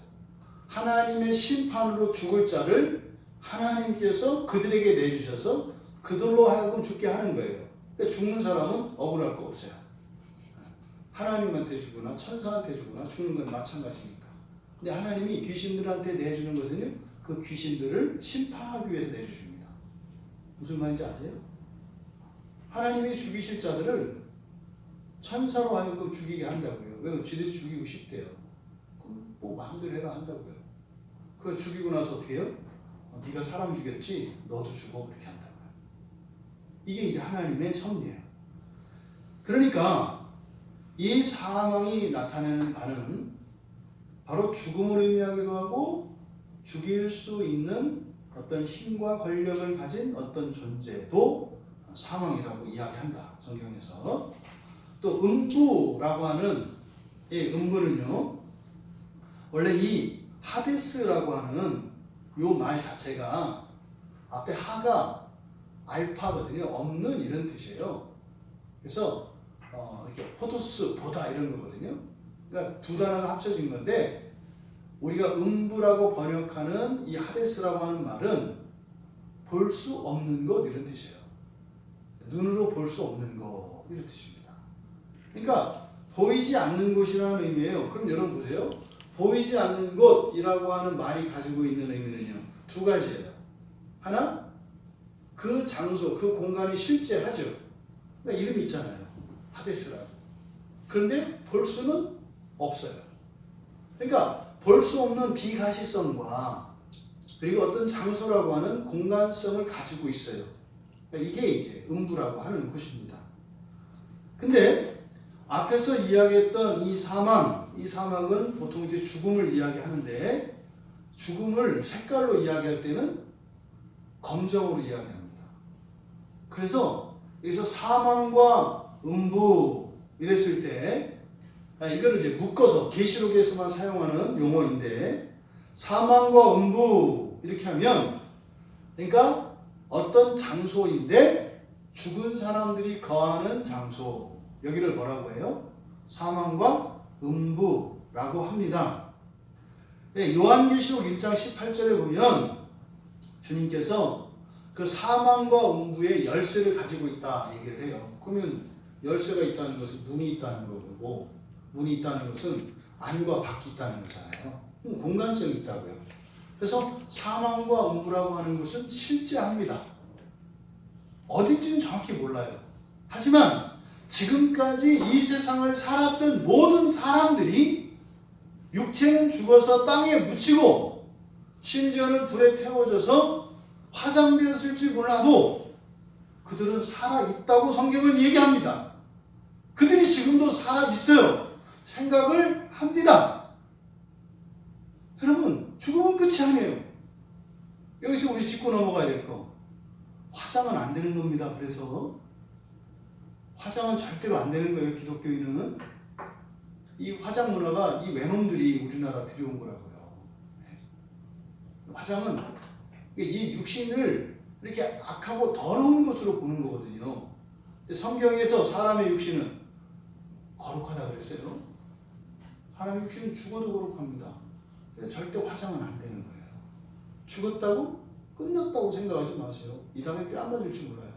하나님의 심판으로 죽을 자를 하나님께서 그들에게 내주셔서 그들로 하여금 죽게 하는 거예요. 그러니까 죽는 사람은 억울할 거 없어요. 하나님한테 주거나 천사한테 주거나 죽는 건 마찬가지니까. 근데 하나님이 귀신들한테 내주는 것은 그 귀신들을 심판하기 위해서 내주십니다. 무슨 말인지 아세요? 하나님이 죽이실 자들을 천사로 하여금 죽이게 한다고요. 왜? 지들이 죽이고 싶대요. 그럼 뭐 마음대로 해라 한다고요. 그걸 죽이고 나서 어떻게 해요? 네가 사람 죽였지? 너도 죽어. 그렇게 한다고요. 이게 이제 하나님의 섭리예요. 그러니까 이 사망이 나타내는 바는 바로 죽음을 의미하기도 하고 죽일 수 있는 어떤 힘과 권력을 가진 어떤 존재도 사망이라고 이야기한다. 성경에서. 또 음부라고 하는 이 음부는요, 원래 이 하데스라고 하는 요 말 자체가 앞에 하가 알파거든요. 없는 이런 뜻이에요. 그래서 이렇게 포도스 보다 이런 거거든요. 그러니까 두 단어가 합쳐진 건데 우리가 음부라고 번역하는 이 하데스라고 하는 말은 볼 수 없는 것 이런 뜻이에요. 눈으로 볼 수 없는 것 이런 뜻입니다. 그러니까 보이지 않는 곳이라는 의미예요. 그럼 여러분 보세요. 보이지 않는 곳이라고 하는 말이 가지고 있는 의미는요. 두 가지예요. 하나, 그 장소, 그 공간이 실제하죠. 그러니까 이름이 있잖아요. 하데스라고. 그런데 볼 수는 없어요. 그러니까 볼 수 없는 비가시성과 그리고 어떤 장소라고 하는 공간성을 가지고 있어요. 그러니까 이게 이제 음부라고 하는 곳입니다. 근데 앞에서 이야기했던 이 사막은 보통 이제 죽음을 이야기하는데 죽음을 색깔로 이야기할 때는 검정으로 이야기합니다. 그래서 여기서 사망과 음부 이랬을 때 이거를 이제 묶어서 계시록에서만 사용하는 용어인데 사망과 음부 이렇게 하면 그러니까 어떤 장소인데 죽은 사람들이 거하는 장소 여기를 뭐라고 해요? 사망과 음부라고 합니다. 요한계시록 1장 18절에 보면 주님께서 그 사망과 음부의 열쇠를 가지고 있다 얘기를 해요. 그러면 열쇠가 있다는 것은 문이 있다는 거고 문이 있다는 것은 안과 밖이 있다는 거잖아요. 공간성이 있다고요. 그래서 사망과 음부라고 하는 것은 실제합니다. 어딘지는 정확히 몰라요. 하지만 지금까지 이 세상을 살았던 모든 사람들이 육체는 죽어서 땅에 묻히고 심지어는 불에 태워져서 화장되었을지 몰라도 그들은 살아있다고 성경은 얘기합니다. 그들이 지금도 살아있어요. 생각을 합니다. 여러분, 죽음은 끝이 아니에요. 여기서 우리 짚고 넘어가야 될 거. 화장은 안 되는 겁니다. 그래서 화장은 절대로 안 되는 거예요. 기독교인은. 이 화장 문화가 이 외놈들이 우리나라 들여온 거라고요. 화장은 이 육신을 이렇게 악하고 더러운 것으로 보는 거거든요. 성경에서 사람의 육신은 거룩하다 그랬어요. 사람의 육신은 죽어도 거룩합니다. 절대 화장은 안 되는 거예요. 죽었다고? 끝났다고 생각하지 마세요. 이 다음에 뺨 맞을지 몰라요.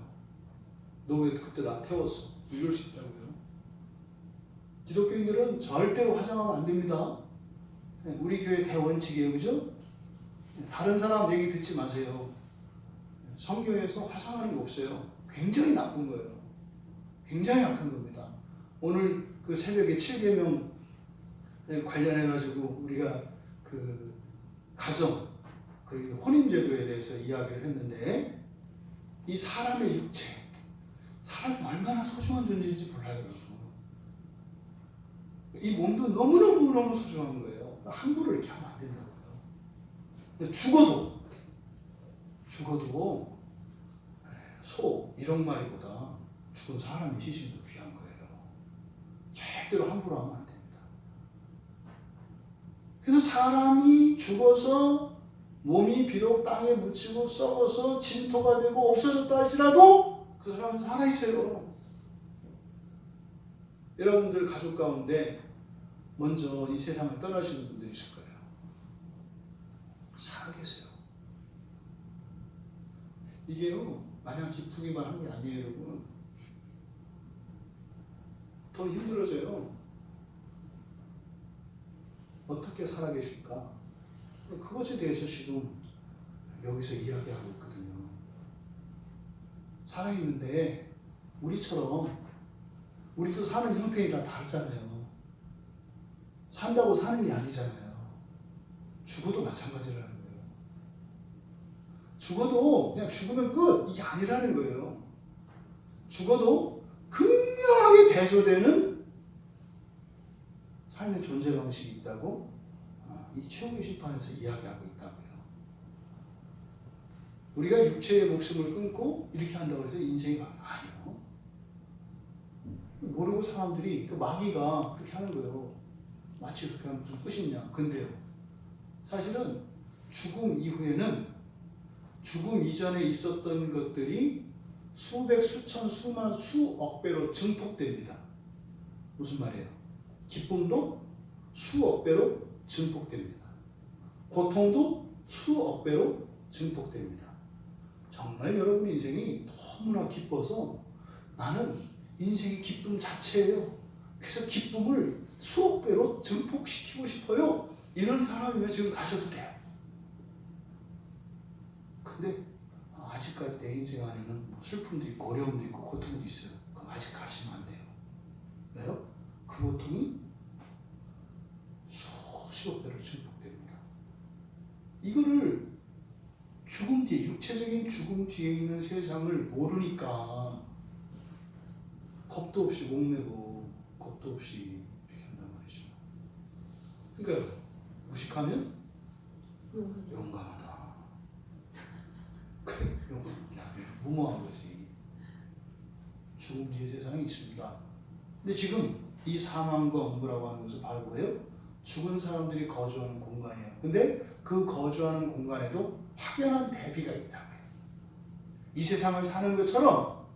너 왜 그때 나 태웠어? 이럴 수 있다고요. 기독교인들은 절대로 화장하면 안 됩니다. 우리 교회 대원칙이에요. 그죠? 다른 사람 얘기 듣지 마세요. 성경에서 화장하는 게 없어요. 굉장히 나쁜 거예요. 굉장히 약한 겁니다. 오늘 그 새벽에 7계명 관련해가지고 우리가 그 가정 그리고 혼인제도에 대해서 이야기를 했는데 이 사람의 육체 사람이 얼마나 소중한 존재인지 몰라요. 여러분. 이 몸도 너무너무 소중한 거예요. 함부로 이렇게 하면 안 된다고요. 죽어도 소 1억 마리보다 죽은 사람의 시신도 귀한 거예요. 절대로 함부로 하면 안 됩니다. 그래서 사람이 죽어서 몸이 비록 땅에 묻히고 썩어서 진토가 되고 없어졌다 할지라도 그 사람은 살아있어요. 여러분들 가족 가운데 먼저 이 세상을 떠나시는 분들이 있을 거예요. 살아계세요. 이게요, 마냥 기쁘기만 한 게 아니에요, 여러분. 더 힘들어져요. 어떻게 살아계실까? 그것에 대해서 지금 여기서 이야기하고 있거든요. 살아있는데 우리처럼 우리도 사는 형편이 다 다르잖아요. 산다고 사는 게 아니잖아요. 죽어도 마찬가지라는 거예요. 죽어도 그냥 죽으면 끝 이게 아니라는 거예요. 죽어도 극명하게 대조되는 삶의 존재 방식이 있다고 이 최후의 심판에서 이야기하고 있다고요. 우리가 육체의 목숨을 끊고 이렇게 한다고 해서 인생이 아니요. 모르고 사람들이 그 마귀가 그렇게 하는 거예요. 마치 그렇게 하면 무슨 끝이냐. 근데요. 사실은 죽음 이후에는 죽음 이전에 있었던 것들이 수백, 수천, 수만, 수억 배로 증폭됩니다. 무슨 말이에요? 기쁨도 수억 배로 증폭됩니다. 고통도 수억 배로 증폭됩니다. 정말 여러분 인생이 너무나 기뻐서 나는 인생의 기쁨 자체예요. 그래서 기쁨을 수억 배로 증폭시키고 싶어요. 이런 사람이면 지금 가셔도 돼요. 근데 아직까지 내 인생 안에는 슬픔도 있고 어려움도 있고 고통도 있어요. 그럼 아직 가시면 안 돼요. 왜요? 그 고통이 수십억 배로 증폭됩니다. 이거를 죽음 뒤에, 육체적인 죽음 뒤에 있는 세상을 모르니까 겁도 없이 목매고 겁도 없이 이렇게 한단 말이죠. 그러니까 무식하면 용감하다. 그래, 무모한 거지. 죽음 뒤에 세상이 있습니다. 근데 지금 이 사망과 엄부라고 하는 것은 바로 뭐예요? 죽은 사람들이 거주하는 공간이에요. 근데 그 거주하는 공간에도 확연한 대비가 있다고요. 이 세상을 사는 것처럼,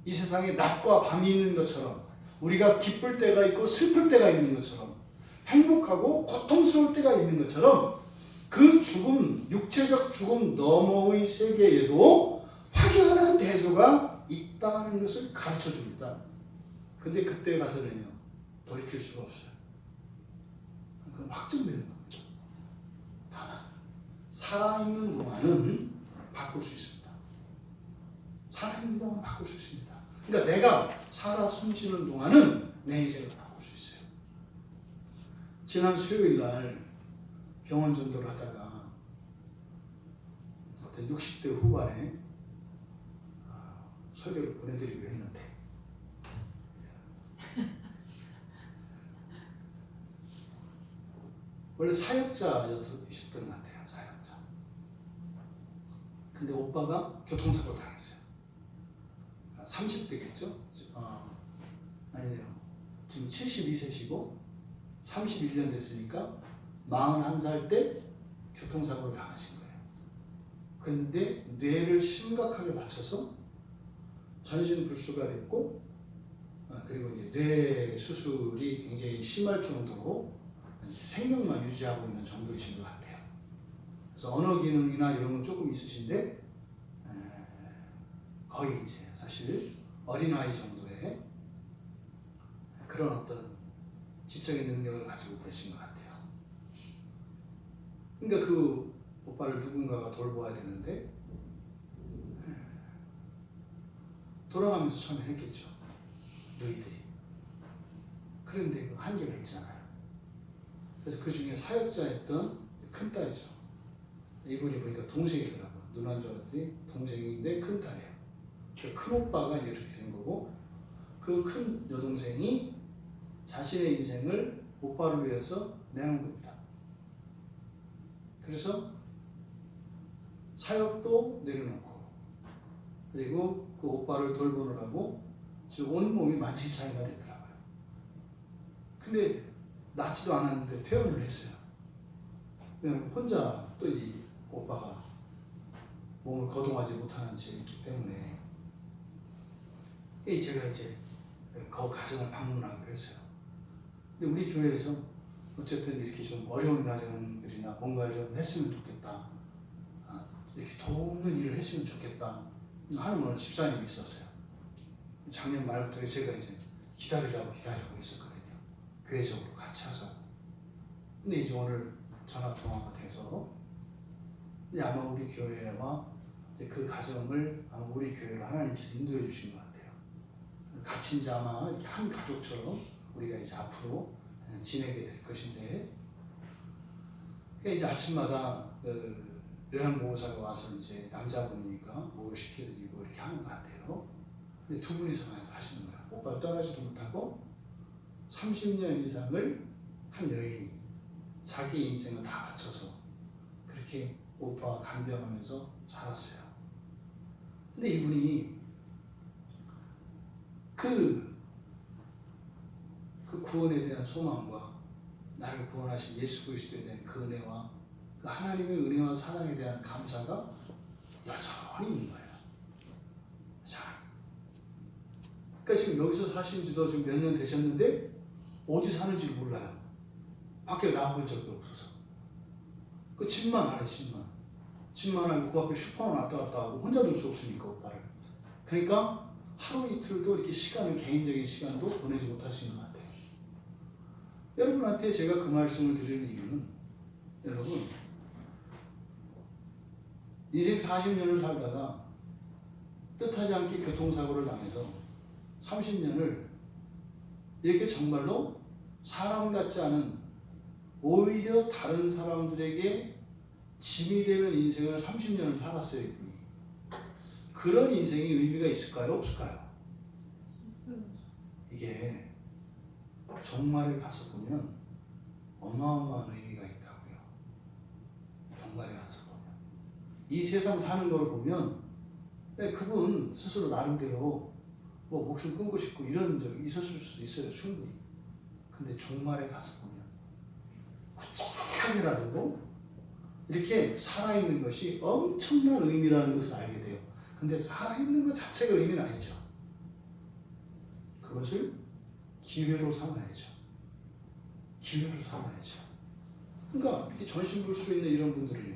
이 세상에 낮과 밤이 있는 것처럼, 우리가 기쁠 때가 있고 슬플 때가 있는 것처럼, 행복하고 고통스러울 때가 있는 것처럼, 그 죽음, 육체적 죽음 너머의 세계에도 확연한 대조가 있다는 것을 가르쳐 줍니다. 근데 그때 가서는요, 돌이킬 수가 없어요. 그건 확정되는 겁니다. 다만 살아있는 동안은 바꿀 수 있습니다. 살아있는 동안 바꿀 수 있습니다. 그러니까 내가 살아 숨쉬는 동안은 내 인생을 바꿀 수 있어요. 지난 수요일 날 병원 전도를 하다가 어떤 60대 후반에 설교를 보내드리기로 했는데 원래 사역자였던 것 같아요. 사역자. 근데 오빠가 교통사고 당했어요. 30대겠죠? 아니네요. 지금 72세시고 31년 됐으니까 41살 때 교통사고를 당하신 거예요. 그런데 뇌를 심각하게 다쳐서 전신불수가 됐고, 그리고 이제 뇌 수술이 굉장히 심할 정도로 생명만 유지하고 있는 정도이신 것 같아요. 그래서 언어 기능이나 이런 건 조금 있으신데 거의 이제 사실 어린아이 정도의 그런 어떤 지적인 능력을 가지고 계신 것 같아요. 그러니까 그 오빠를 누군가가 돌봐야 되는데 돌아가면서 처음에 했겠죠. 너희들이. 그런데 그 한계가 있잖아요. 그래서 그 중에 사역자였던 큰딸이죠. 이분이 보니까 동생이더라고요. 누나인 줄 알았더니 동생인데 큰딸이에요. 큰 오빠가 이제 이렇게 된 거고, 그 큰 여동생이 자신의 인생을 오빠를 위해서 내놓은 겁니다. 그래서 사역도 내려놓고, 그리고 그 오빠를 돌보느라고 지금 온몸이 만신창이가 됐더라고요. 근데 낫지도 않았는데 퇴원을 했어요. 그냥 혼자 또 이 오빠가 몸을 거동하지 못하는 채 있기 때문에 제가 이제 그 가정을 방문하기로 했어요. 근데 우리 교회에서 어쨌든 이렇게 좀 어려운 가정들이나 뭔가를 좀 했으면 좋겠다, 이렇게 돕는 일을 했으면 좋겠다 하는 어느 집사님이 있었어요. 작년 말부터 제가 이제 기다리라고 있었거든요. 교회적으로 같이 하자고. 근데 이제 오늘 전화 통화가 돼서 아마 우리 교회와 그 가정을 아마 우리 교회로 하나님께서 인도해 주신 것 같아요. 같이 이제 아마 이렇게 한 가족처럼 우리가 이제 앞으로 지내게 될 것인데, 이제 아침마다 요양보호사가 와서 이제 남자분이니까 목을 시켜드리고 이렇게 하는 것 같아요. 근데 두 분이서 하시는 거예요. 오빠를 떠나지도 못하고 30년 이상을 한 여인이 자기 인생을 다 바쳐서 그렇게 오빠와 간병하면서 살았어요. 근데 이분이 그 구원에 대한 소망과 나를 구원하신 예수 그리스도에 대한 그 은혜와 그 하나님의 은혜와 사랑에 대한 감사가 여전히 있는 거예요. 여전히. 그러니까 지금 여기서 사신 지도 지금 몇 년 되셨는데 어디 사는지 몰라요. 밖에 나가본 적이 없어서. 그 집만 알아요, 집만. 집만 알고 그 앞에 슈퍼만 왔다 갔다 하고 혼자 둘 수 없으니까 오빠를. 그러니까 하루 이틀도 이렇게 시간을, 개인적인 시간도 보내지 못하시는 것 같아요. 여러분한테 제가 그 말씀을 드리는 이유는, 여러분 인생 40년을 살다가 뜻하지 않게 교통사고를 당해서 30년을 이렇게 정말로 사람 같지 않은, 오히려 다른 사람들에게 짐이 되는 인생을 30년을 살았어요. 이분이. 그런 인생이 의미가 있을까요? 없을까요? 있어요. 이게 종말에 가서 보면 어마어마한 의미가 있다고요. 종말에 가서 보면. 이 세상 사는 걸 보면 그분 스스로 나름대로 뭐 목숨 끊고 싶고 이런 적이 있었을 수도 있어요. 충분히. 근데 종말에 가서 보면 구짝이라도 이렇게 살아있는 것이 엄청난 의미라는 것을 알게 돼요. 근데 살아있는 것 자체가 의미는 아니죠. 그것을 기회로 삼아야죠. 기회로 삼아야죠. 그러니까 이렇게 전신 볼 수 있는 이런 분들은요,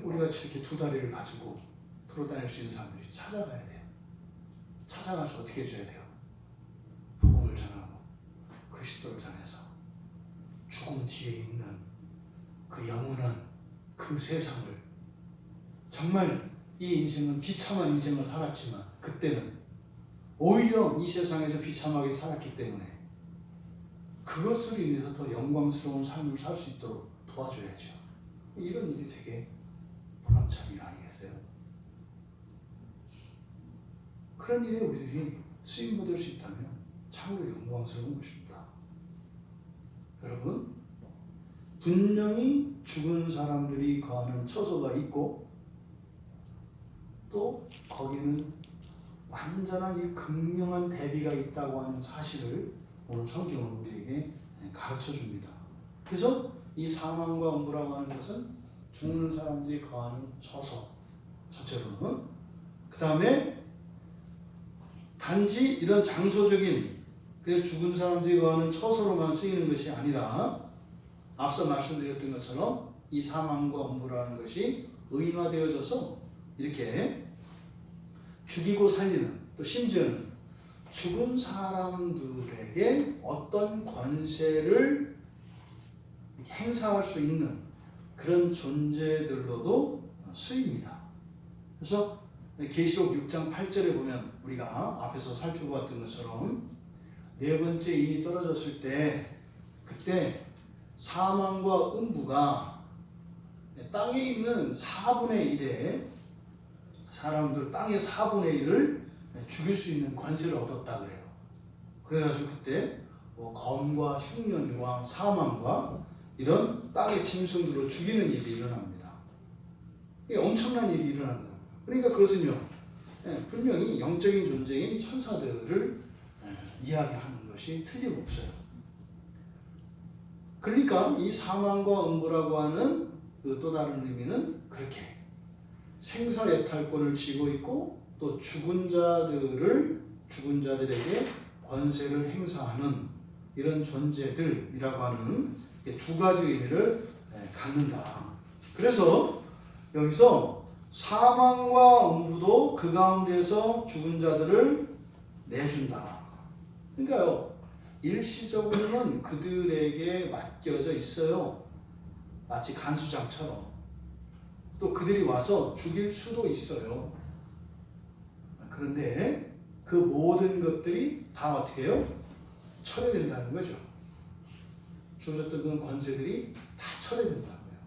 우리같이 이렇게 두 다리를 가지고 돌아다닐 수 있는 사람들이 찾아가야 돼요. 찾아가서 어떻게 해줘야 돼요? 복음을 전하고 그리스도를 전해서 죽음 뒤에 있는 그 영원한 그 세상을, 정말 이 인생은 비참한 인생을 살았지만 그때는 오히려 이 세상에서 비참하게 살았기 때문에 그것으로 인해서 더 영광스러운 삶을 살 수 있도록 도와줘야죠. 이런 일이 되게 보람찬 일 아니겠어요? 그런 일에 우리들이 쓰임받을 수 있다면 참으로 영광스러운 것입니다. 여러분, 분명히 죽은 사람들이 거하는 처소가 있고 또 거기는 완전한 이 극명한 대비가 있다고 하는 사실을 오늘 성경은 우리에게 가르쳐 줍니다. 그래서 이 사망과 음부라고 하는 것은 죽는 사람들이 거하는 처소, 첫째로는. 그 다음에 단지 이런 장소적인 그 죽은 사람들이 거하는 처소로만 쓰이는 것이 아니라 앞서 말씀드렸던 것처럼 이 사망과 음부라는 것이 의인화되어져서 이렇게 죽이고 살리는, 또 심지어는 죽은 사람들에게 어떤 권세를 행사할 수 있는 그런 존재들로도 쓰입니다. 그래서 계시록 6장 8절에 보면 우리가 앞에서 살펴보았던 것처럼 네 번째 인이 떨어졌을 때, 그때 사망과 음부가 땅에 있는 4분의 1의 사람들, 땅의 4분의 1을 죽일 수 있는 권세를 얻었다 그래요. 그래가지고 그때 검과 흉년과 사망과 이런 땅의 짐승들을 죽이는 일이 일어납니다. 이게 엄청난 일이 일어난다. 그러니까 그것은요, 분명히 영적인 존재인 천사들을 이야기하는 것이 틀림없어요. 그러니까 이 사망과 음부라고 하는 그 또 다른 의미는 그렇게 생사예탈권을 쥐고 있고 또 죽은 자들에게 권세를 행사하는 이런 존재들이라고 하는 두 가지 의미를 갖는다. 그래서 여기서 사망과 음부도 그 가운데서 죽은 자들을 내준다. 그러니까요, 일시적으로는 그들에게 맡겨져 있어요. 마치 간수장처럼. 또 그들이 와서 죽일 수도 있어요. 그런데 그 모든 것들이 다 어떻게 해요? 철회된다는 거죠. 주어졌던 그런 권세들이 다 철회된다고요.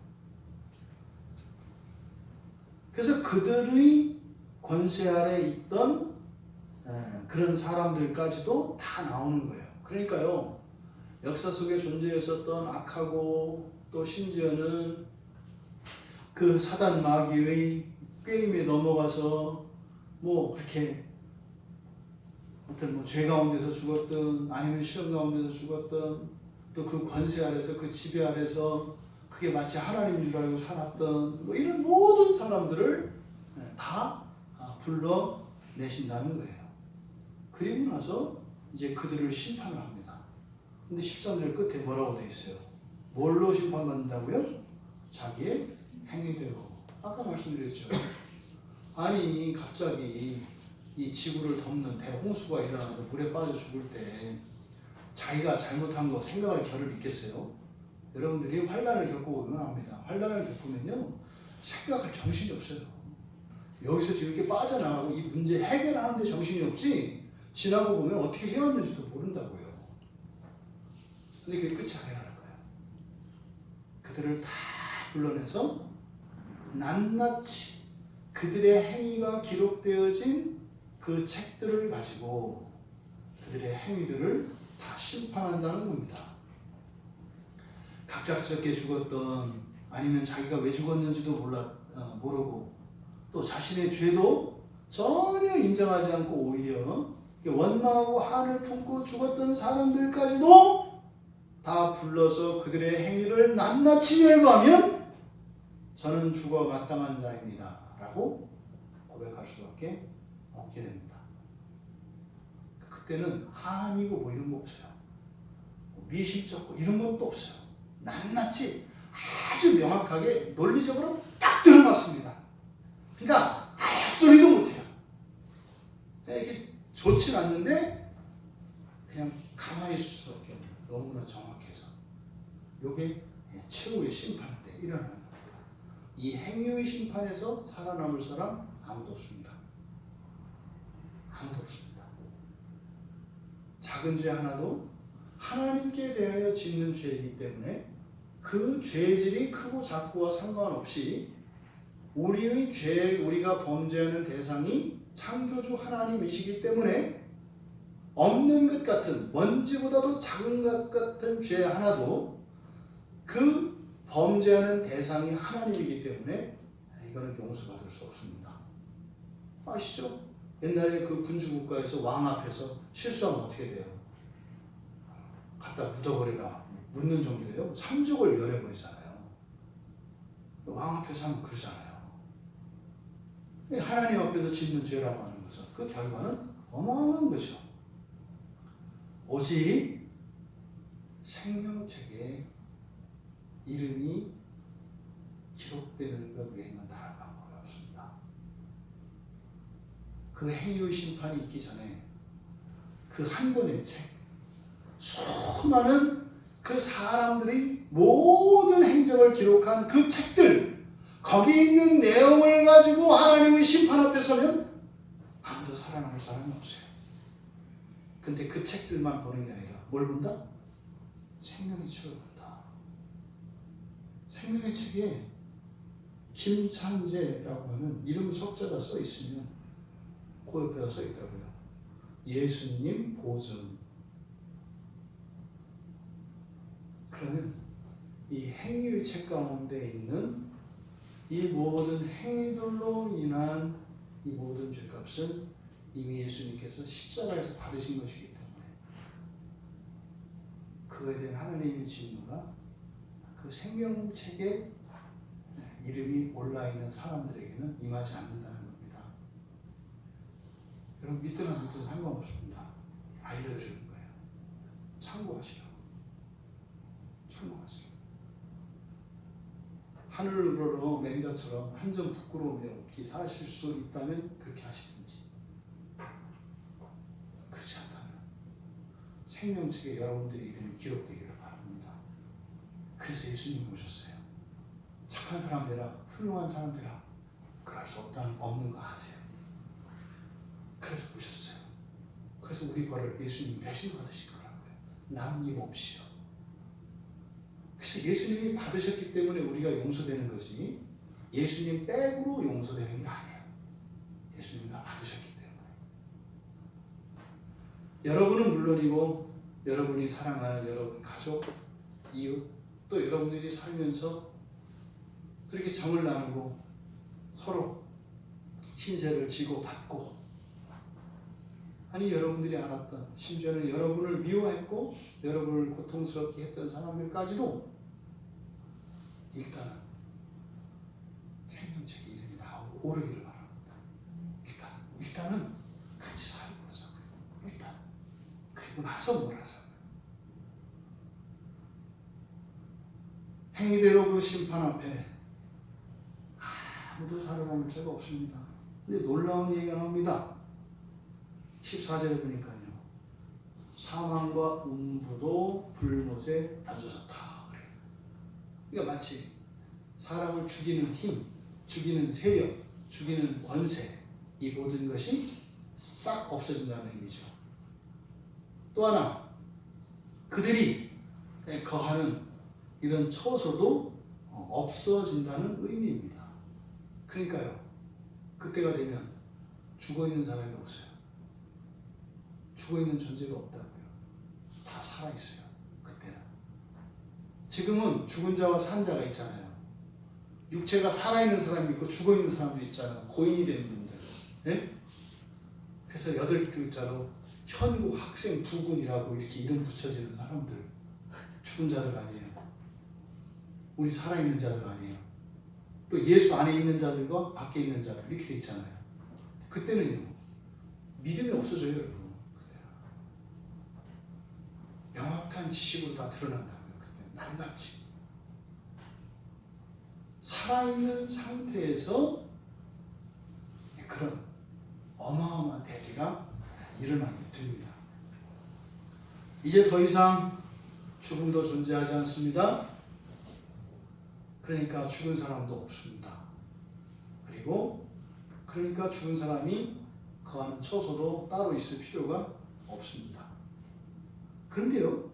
그래서 그들의 권세 아래 있던 그런 사람들까지도 다 나오는 거예요. 그러니까요, 역사 속에 존재했었던 악하고 또 심지어는 그 사단 마귀의 꾀임에 넘어가서 뭐 그렇게 어떤 뭐 죄 가운데서 죽었든 아니면 시험 가운데서 죽었든 또 그 권세 아래서 그 지배 아래서 그게 마치 하나님인 줄 알고 살았던 뭐 이런 모든 사람들을 다 불러내신다는 거예요. 그리고 나서 이제 그들을 심판을 합니다. 근데 13절 끝에 뭐라고 되어 있어요? 뭘로 심판받는다고요? 자기의 행위대로. 아까 말씀드렸죠. 아니 갑자기 이 지구를 덮는 대홍수가 일어나서 물에 빠져 죽을 때 자기가 잘못한 거 생각할 겨를 있겠어요? 여러분들이 환난을 겪어보면 압니다. 환난을 겪으면요 생각할 정신이 없어요. 여기서 지금 이렇게 빠져나가고 이 문제 해결하는데 정신이 없지 지나고 보면 어떻게 해왔는지도 모른다고요. 근데 그게 끝이 아니라는 거예요. 그들을 다 불러내서 낱낱이 그들의 행위가 기록되어진 그 책들을 가지고 그들의 행위들을 다 심판한다는 겁니다. 갑작스럽게 죽었던 아니면 자기가 왜 죽었는지도 모르고 또 자신의 죄도 전혀 인정하지 않고 오히려 원망하고 한을 품고 죽었던 사람들까지도 다 불러서 그들의 행위를 낱낱이 열거하면 저는 죽어 마땅한 자입니다 라고 고백할 수밖에 없게 됩니다. 그때는 한이고 뭐 이런 거 없어요. 미심쩍고 이런 것도 없어요. 낱낱이 아주 명확하게 논리적으로 딱 들어맞습니다. 그러니까 아무 소리도 못해요. 이게 좋진 않는데 그냥 가만히 있을 수밖에 없는 너무나 정확해서 이게 최후의 심판 때 일어나는 겁니다. 이 행위의 심판에서 살아남을 사람 아무도 없습니다. 아무도 없습니다. 작은 죄 하나도 하나님께 대하여 짓는 죄이기 때문에 그 죄질이 크고 작고와 상관없이 우리의 죄, 우리가 범죄하는 대상이 창조주 하나님이시기 때문에 없는 것 같은 먼지보다도 작은 것 같은 죄 하나도 그 범죄하는 대상이 하나님이기 때문에 이거는 용서받을 수 없습니다. 아시죠? 옛날에 그 군주국가에서 왕 앞에서 실수하면 어떻게 돼요? 갖다 묻어버리라 묻는 정도예요. 삼족을 멸해버리잖아요. 왕 앞에서 하면 그러잖아요. 하나님 앞에서 짓는 죄라고 하는 것은 그 결과는 어마어마한 거죠. 오직 생명책에 이름이 기록되는 것 외에는 다른 방법이 없습니다. 그 행위의 심판이 있기 전에 그 한 권의 책, 수많은 그 사람들이 모든 행적을 기록한 그 책들, 거기에 있는 내용을 가지고 하나님의 심판 앞에 서면 아무도 살아남을 사람이 없어요. 근데 그 책들만 보는 게 아니라 뭘 본다? 생명의 책을 본다. 생명의 책에 김찬재라고 하는 이름 석자가 써 있으면 그 옆에 써 있더라고요. 예수님 보증. 그러면 이 행위의 책 가운데 있는 이 모든 행위들로 인한 이 모든 죄값은 이미 예수님께서 십자가에서 받으신 것이기 때문에 그에 대한 하나님의 진노가 그 생명책에 이름이 올라있는 사람들에게는 임하지 않는다는 겁니다. 여러분 믿든 안 믿든 상관없습니다. 알려드리는 거예요. 참고하시라고. 참고하시라고. 하늘 우러러 맹자처럼 한 점 부끄러움이 없기 사실 수 있다면 그렇게 하시든지, 그렇지 않다면 생명책에 여러분들의 이름이 기록되기를 바랍니다. 그래서 예수님이 오셨어요. 착한 사람 되라, 훌륭한 사람 되라. 그럴 수 없는 거 아세요? 그래서 오셨어요. 그래서 우리 벌을 예수님이 대신 받으신 거라고요. 남김없이요. 그래서 예수님이 받으셨기 때문에 우리가 용서되는 것이 예수님 백으로 용서되는 게 아니에요. 예수님이 다 받으셨기 때문에. 여러분은 물론이고 여러분이 사랑하는 여러분 가족, 이웃, 또 여러분들이 살면서 그렇게 정을 나누고 서로 신세를 지고 받고, 아니 여러분들이 알았던, 심지어는 여러분을 미워했고 여러분을 고통스럽게 했던 사람들까지도 일단은 생명책에 이름이 오르기를 바랍니다. 일단은 같이 살고자. 일단 그리고 나서 뭘 하자. 행위대로 그 심판 앞에 아무도 살아남을 자가 없습니다. 근데 놀라운 얘기가 나옵니다. 14절에 보니까요. 사망과 음부도 불못에 던져졌다. 그래요. 그러니까 마치 사람을 죽이는 힘, 죽이는 세력, 죽이는 권세, 이 모든 것이 싹 없어진다는 의미죠. 또 하나, 그들이 거하는 이런 처소도 없어진다는 의미입니다. 그러니까요, 그때가 되면 죽어있는 사람이 없어요. 죽어있는 존재가 없다고요. 다 살아있어요. 그때는. 지금은 죽은 자와 산 자가 있잖아요. 육체가 살아있는 사람이 있고 죽어있는 사람도 있잖아요. 고인이 된 분들. 네? 그래서 8글자로 현구, 학생, 부군이라고 이렇게 이름 붙여지는 사람들. 죽은 자들 아니에요. 우리 살아있는 자들 아니에요. 또 예수 안에 있는 자들과 밖에 있는 자들 이렇게 돼 있잖아요. 그때는요. 믿음이 없어져요. 여러분. 그때는. 명확한 지식으로 다 드러난다고요. 그때는 낱낱이. 살아있는 상태에서 그런 어마어마한 대리가 일어나게 됩니다. 이제 더 이상 죽음도 존재하지 않습니다. 그러니까 죽은 사람도 없습니다. 그러니까 죽은 사람이 거하는 처소도 따로 있을 필요가 없습니다. 그런데요,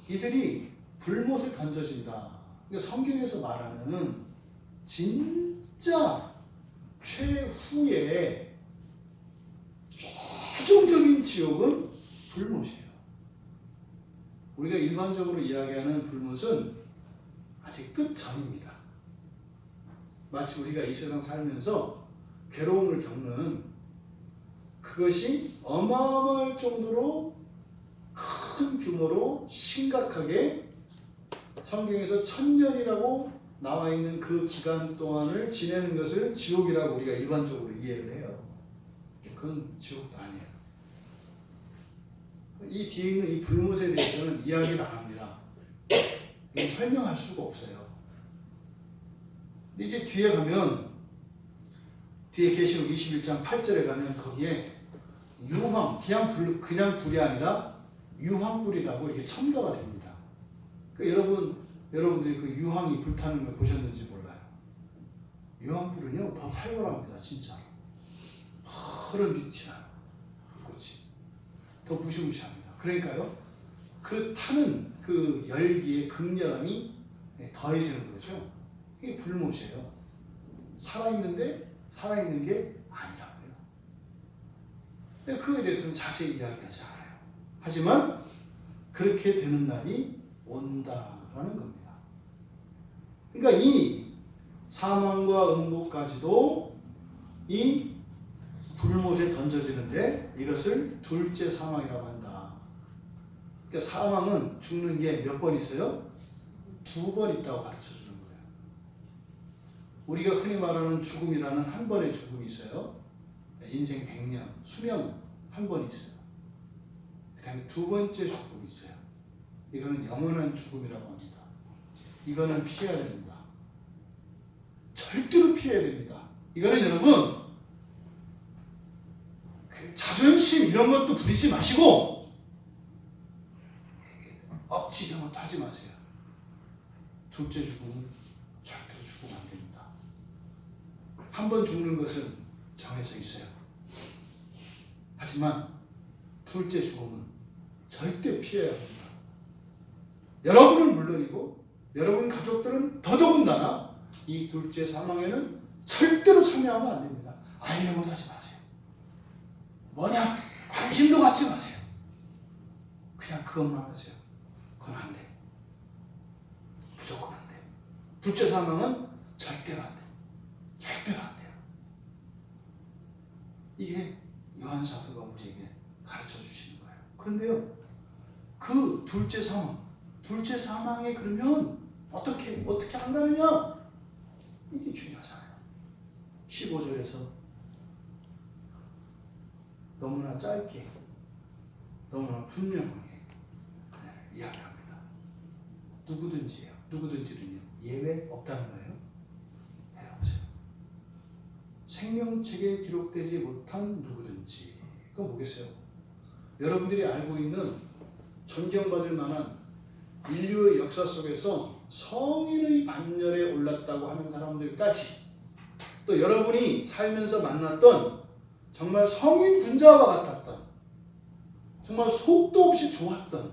이들이 불못에 던져진다. 그러니까 성경에서 말하는 진짜 최후의 최종적인 지옥은 불못이에요. 우리가 일반적으로 이야기하는 불못은 아직 끝 전입니다. 마치 우리가 이 세상 살면서 괴로움을 겪는 그것이 어마어마할 정도로 큰 규모로 심각하게 성경에서 1000년이라고 나와 있는 그 기간 동안을 지내는 것을 지옥이라고 우리가 일반적으로 이해를 해요. 그건 지옥도 아니에요. 이 뒤에 있는 이 불못에 대해서는 이야기를 안 합니다. 설명할 수가 없어요. 근데 이제 뒤에 가면, 뒤에 계시록 21장 8절에 가면 거기에 유황, 그냥 불이 아니라 유황불이라고 이렇게 첨가가 됩니다. 여러분들이 그 유황이 불타는 걸 보셨는지 몰라요. 유황불은요, 더 살벌합니다, 진짜. 푸른 빛이 나요. 불꽃이. 더 무시무시합니다. 그러니까요, 그 타는 그 열기의 극렬함이 더해지는 거죠. 이게 불못이에요. 살아있는데 살아있는 게 아니라고요. 그거에 대해서는 자세히 이야기하지 않아요. 하지만 그렇게 되는 날이 온다라는 겁니다. 그러니까 이 사망과 음부까지도 이 불못에 던져지는데 이것을 둘째 사망이라고 한다. 그러니까 사망은 죽는 게 몇 번 있어요? 2번 있다고 가르쳐 주는 거예요. 우리가 흔히 말하는 죽음이라는 한 번의 죽음이 있어요. 인생 100년, 수명 한 번 있어요. 그 다음에 2번째 죽음이 있어요. 이거는 영원한 죽음이라고 합니다. 이거는 피해야 됩니다. 절대로 피해야 됩니다. 이거는 여러분, 그 자존심 이런 것도 부리지 마시고 억지 이런 것도 하지 마세요. 둘째 죽음은 절대로 죽으면 안 됩니다. 한 번 죽는 것은 정해져 있어요. 하지만 둘째 죽음은 절대 피해야 합니다. 여러분은 물론이고 여러분 가족들은 더더군다나 이 둘째 사망에는 절대로 참여하면 안 됩니다. 알려고 하지 마세요. 뭐냐? 관심도 갖지 마세요. 그냥 그것만 하세요. 그건 안 돼. 무조건 안 돼. 둘째 사망은 절대로 안 돼. 절대로 안 돼요. 이게 요한 사도가 우리에게 가르쳐 주시는 거예요. 그런데요, 그 둘째 사망에 그러면 어떻게 한다느냐? 이게 중요하잖아요. 15절에서 너무나 짧게, 너무나 분명하게 이야기합니다. 누구든지는요. 예외 없다는 거예요. 해보세요. 생명책에 기록되지 못한 누구든지. 그건 뭐겠어요? 여러분들이 알고 있는 존경받을 만한 인류의 역사 속에서 성인의 반열에 올랐다고 하는 사람들까지, 또 여러분이 살면서 만났던 정말 성인 군자와 같았던, 정말 속도 없이 좋았던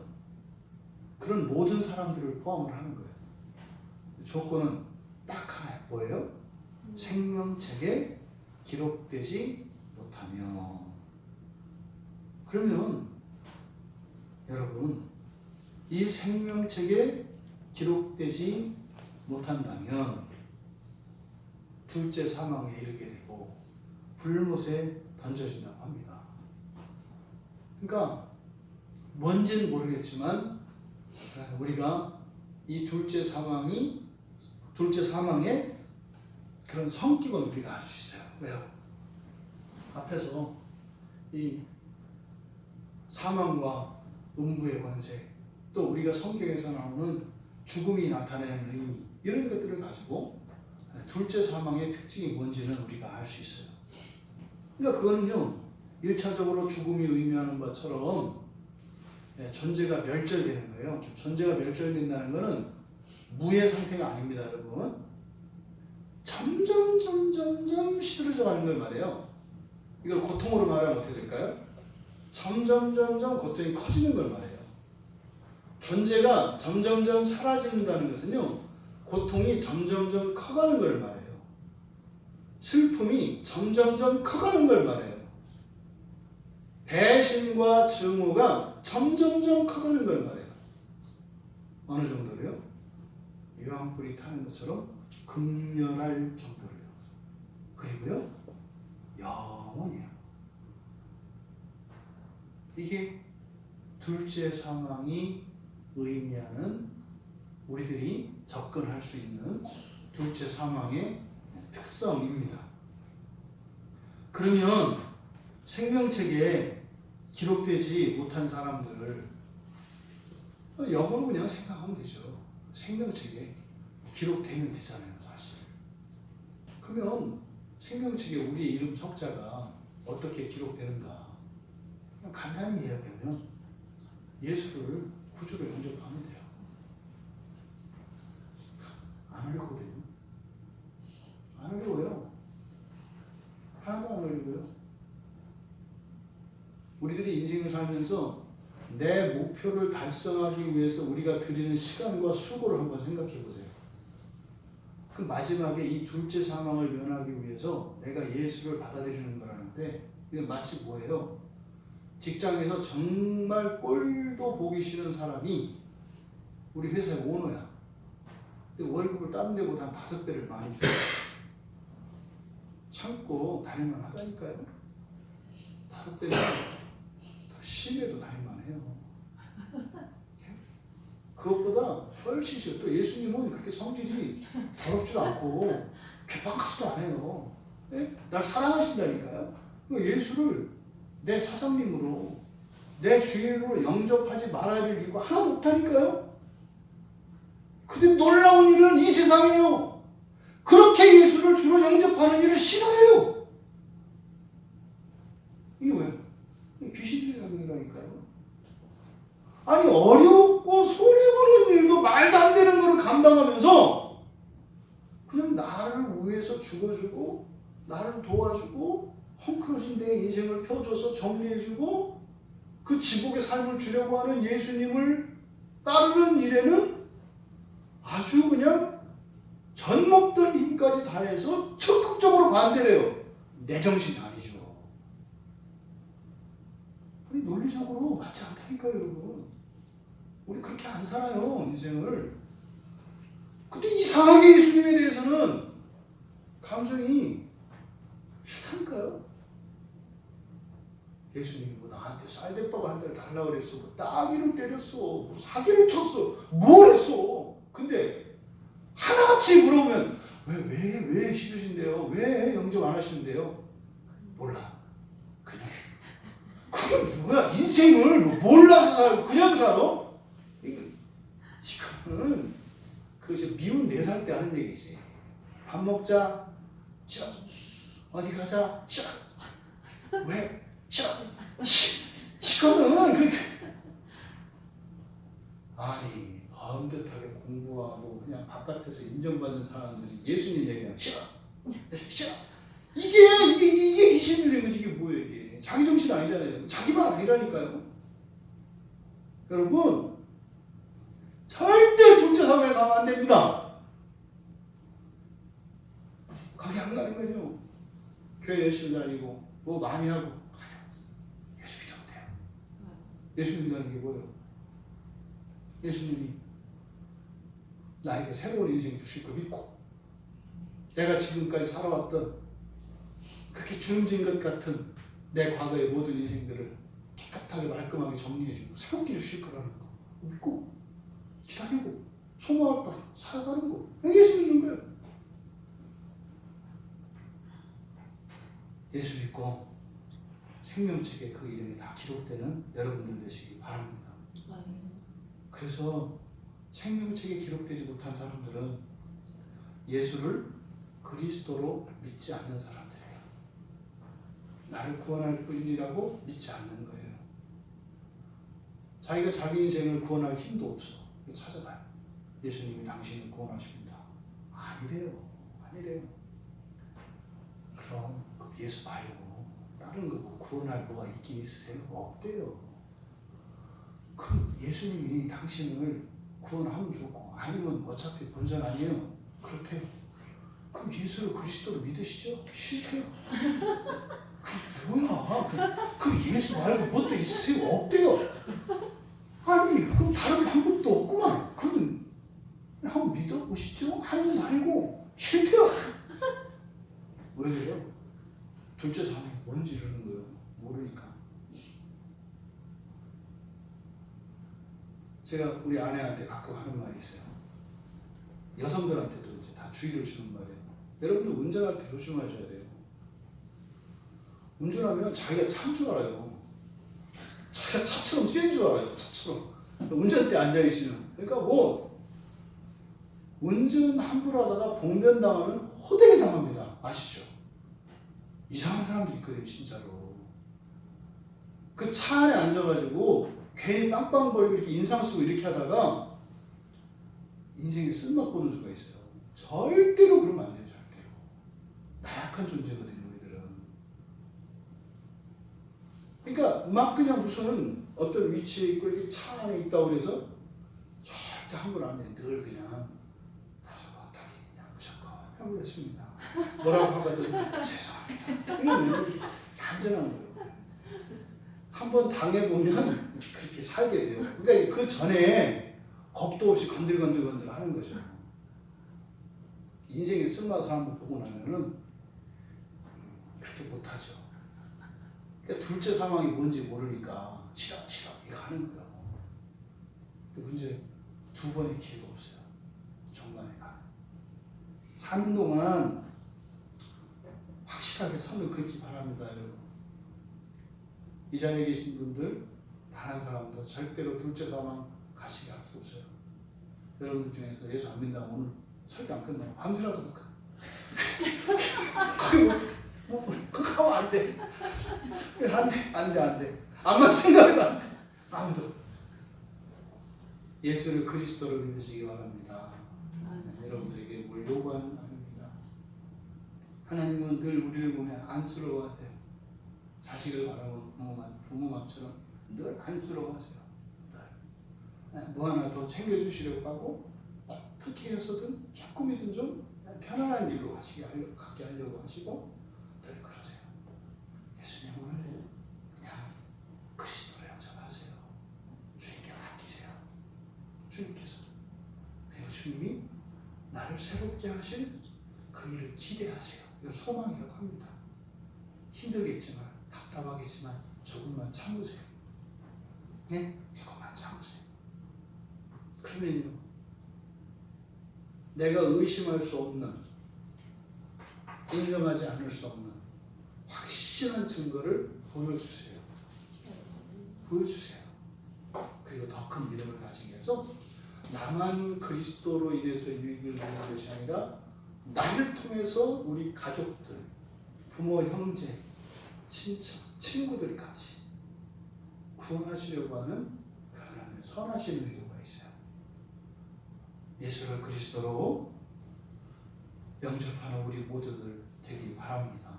그런 모든 사람들을 포함을 하는 거예요. 조건은 딱 하나예요. 뭐예요? 생명책에 기록되지 못하면. 그러면 여러분, 이 생명책에 기록되지 못한다면 둘째 사망에 이르게 되고 불못에 던져진다고 합니다. 그러니까 뭔지는 모르겠지만 우리가 이 둘째 사망의 그런 성격은 우리가 알 수 있어요. 왜요? 앞에서 이 사망과 음부의 권세, 또 우리가 성경에서 나오는 죽음이 나타내는 의미, 이런 것들을 가지고 둘째 사망의 특징이 뭔지는 우리가 알 수 있어요. 그러니까 그거는요, 1차적으로 죽음이 의미하는 것처럼 존재가 멸절되는 거예요. 존재가 멸절된다는 것은 무의 상태가 아닙니다, 여러분. 점점 시들어져 가는 걸 말해요. 이걸 고통으로 말하면 어떻게 될까요? 점점 고통이 커지는 걸 말해요. 존재가 점점 사라진다는 것은요, 고통이 점점 커가는 걸 말해요. 슬픔이 점점 커가는 걸 말해요. 배신과 증오가 점점 커가는 걸 말해요. 어느 정도로요? 유황불이 타는 것처럼 극렬할 정도로요. 그리고요, 영원이에요. 이게 둘째 사망이 의미하는, 우리들이 접근할 수 있는 둘째 사망의 특성입니다. 그러면 생명책에 기록되지 못한 사람들을 역으로 그냥 생각하면 되죠. 생명책에 기록되면 되잖아요, 사실. 그러면 생명책에 우리의 이름 석자가 어떻게 기록되는가? 그냥 간단히 이야기하면 예수를 구주로 영접하면 돼요. 안 어렵거든요. 안 어려워요. 하나도 안 어려워요. 우리들이 인생을 살면서 내 목표를 달성하기 위해서 우리가 드리는 시간과 수고를 한번 생각해 보세요. 그 마지막에 이 둘째 사망을 면하기 위해서 내가 예수를 받아들이는 거라는데, 이건 마치 뭐예요? 직장에서 정말 꼴도 보기 싫은 사람이 우리 회사의 오너야. 근데 월급을 다른 데보다 한 5배를 많이 줘요. 참고 다닐만 하다니까요. 5배면 더 심해도 다닐만 해요. 그것보다 훨씬 싫어. 또 예수님은 그렇게 성질이 더럽지도 않고 괴팍하지도 않아요. 네? 날 사랑하신다니까요. 예수를 내 사장님으로, 내 주인으로 영접하지 말아야 될 이유가 하나도 없다니까요. 근데 놀라운 일은 이 세상이에요. 그렇게 예수를 주로 영접하는 일을 싫어해요. 이게 왜요? 귀신들의 작용이라니까요. 아니, 어렵고 손해보는 일도 말도 안 되는 거를 감당하면서 그냥 나를 위해서 죽어주고 나를 도와주고 헝클어진 내 인생을 펴줘서 정리해주고 그 지복의 삶을 주려고 하는 예수님을 따르는 일에는 아주 그냥 전 먹던 힘까지 다해서 적극적으로 반대를 해요. 내 정신이 아니죠. 아니, 논리적으로 맞지 않다니까요, 여러분. 우리 그렇게 안 살아요, 인생을. 근데 이상하게 예수님에 대해서는 감정이 싫다니까요. 예수님이 뭐 나한테 쌀대밥 한 달 달라고 그랬어, 뭐 따귀를 때렸어, 뭐 사기를 쳤어, 뭘 했어. 근데 왜 싫으신데요? 왜 영접 안 하시는데요? 몰라. 그냥. 그게 뭐야? 인생을 몰라서 살고 그냥 살아? 이거는 그 미운 4살 때 하는 얘기지. 밥 먹자. 싫어. 어디 가자. 싫어. 왜? 싫어. 이거는 아니 번듯하게 공부하고 그냥 바깥에서 인정받는 사람들이 예수님 얘기하면 싫어. 싫어. 이게 21년이지. 이게 뭐예요 이게. 자기 정신 아니잖아요. 자기 말 아니라니까요. 여러분 절대 둘째 사회에 가면 안 됩니다. 거기 안 가는 거죠. 교회 열심히 다니고 뭐 많이 하고 예수 믿으면 돼요. 예수 믿는다는 게 뭐예요? 예수님이 나에게 새로운 인생 주실 거 믿고 내가 지금까지 살아왔던 그렇게 주름진 것 같은 내 과거의 모든 인생들을 깨끗하게 말끔하게 정리해주고 새롭게 주실 거라는 거 믿고 기다리고 소망을 따라 살아가는 거 예수 믿는 거예요. 예수 믿고 생명책에 그 이름이 다 기록되는 여러분들 되시기 바랍니다. 그래서 생명책에 기록되지 못한 사람들은 예수를 그리스도로 믿지 않는 사람들이에요. 나를 구원할 뿐이라고 믿지 않는 거예요. 자기가 자기 인생을 구원할 힘도 없어. 찾아봐요. 예수님이 당신을 구원하십니다. 아니래요. 그럼 예수 말고 다른 거 구원할 뭐가 있긴 있으세요? 없대요. 그럼 예수님이 당신을 구원하면 좋고 아니면 어차피 본전 아니에요. 그렇대요. 그럼 예수를 그리스도로 믿으시죠? 싫대요. 그게 뭐야? 그럼 예수 말고 뭐 또 있으세요? 없대요. 아니 그럼 다른 방법도 없구만. 그럼 한번 믿어보시죠? 아니면 말고 싫대요. 왜 그래요? 둘째 자매가 뭔지 이러는 거예요. 모르니까. 제가 우리 아내한테 가끔 하는 말이 있어요. 여성들한테도 이제 다 주의를 주는 말이에요. 여러분들 운전할 때 조심하셔야 돼요. 운전하면 자기가 차인 줄 알아요. 자기가 차처럼 센 줄 알아요. 차처럼. 운전대 앉아있으면. 그러니까 뭐 운전 함부로 하다가 봉변당하면 호되게 당합니다. 아시죠? 이상한 사람도 있거든요. 진짜로. 그 차 안에 앉아가지고 괜히 빵빵거리고 이렇게 인상 쓰고 이렇게 하다가 인생에 쓴맛 보는 수가 있어요. 절대로 그러면 안 돼요. 절대로. 나약한 존재거든요. 우리들은. 그러니까 막 그냥 무슨 어떤 위치에 있고 이렇게 차 안에 있다고 그래서 절대 함부로 안 돼. 늘 그냥 다소곳하게 그냥 무조건 해보겠습니다. 뭐라고 하거든 죄송합니다. 이러면 안전한 거예요. 한번 당해보면 그렇게 살게 돼요. 그러니까 그 전에 겁도 없이 건들건들 하는 거죠. 인생의 쓴맛을 한번 보고 나면은 그렇게 못하죠. 그러니까 둘째 상황이 뭔지 모르니까 싫어 이거 하는 거예요. 근데 문제 2번의 기회가 없어요. 중간에 가. 사는 동안 확실하게 선을 긋기 바랍니다. 여러분. 이 자리에 계신 분들 단 한 사람도 절대로 둘째 상황 가시게 할 수 없어요. 여러분들 중에서 예수 안 믿는다면 오늘 설교 안 끝나요. 밤새라도 못 가. 그거 하면 안 돼. 안 돼. 아무 생각도 안 돼. 아무도. 예수를 그리스도로 믿으시기 바랍니다. 여러분들에게 뭘 요구하는 거 아닙니다. 하나님은 늘 우리를 보면 안쓰러워하세요. 자식을 바라보는 부모맘처럼 늘 안쓰러워하세요. 뭐 하나 더 챙겨주시려고 하고 어떻게 해서든 조금이든 좀 편안한 일로 갖게 하려고 하시고 늘 그러세요. 예수님을 그냥 그리스도로 영접하세요. 주님께 맡기세요. 주님께서. 그리고 주님이 나를 새롭게 하실 그 일을 기대하세요. 이걸 소망이라고 합니다. 힘들겠지만 답답하겠지만 조금만 참으세요. 네? 조금만 참으세요. 그러면요 내가 의심할 수 없는 인정하지 않을 수 없는 확실한 증거를 보여주세요. 보여주세요. 그리고 더 큰 믿음을 가지기 위해서 나만 그리스도로 인해서 유익을 누리는 것이 아니라 나를 통해서 우리 가족들, 부모, 형제, 친척, 친구들까지 구원하시려고 하는 그 하나님의 선하신 의도가 있어요. 예수를 그리스도로 영접하는 우리 모두들 되기 바랍니다.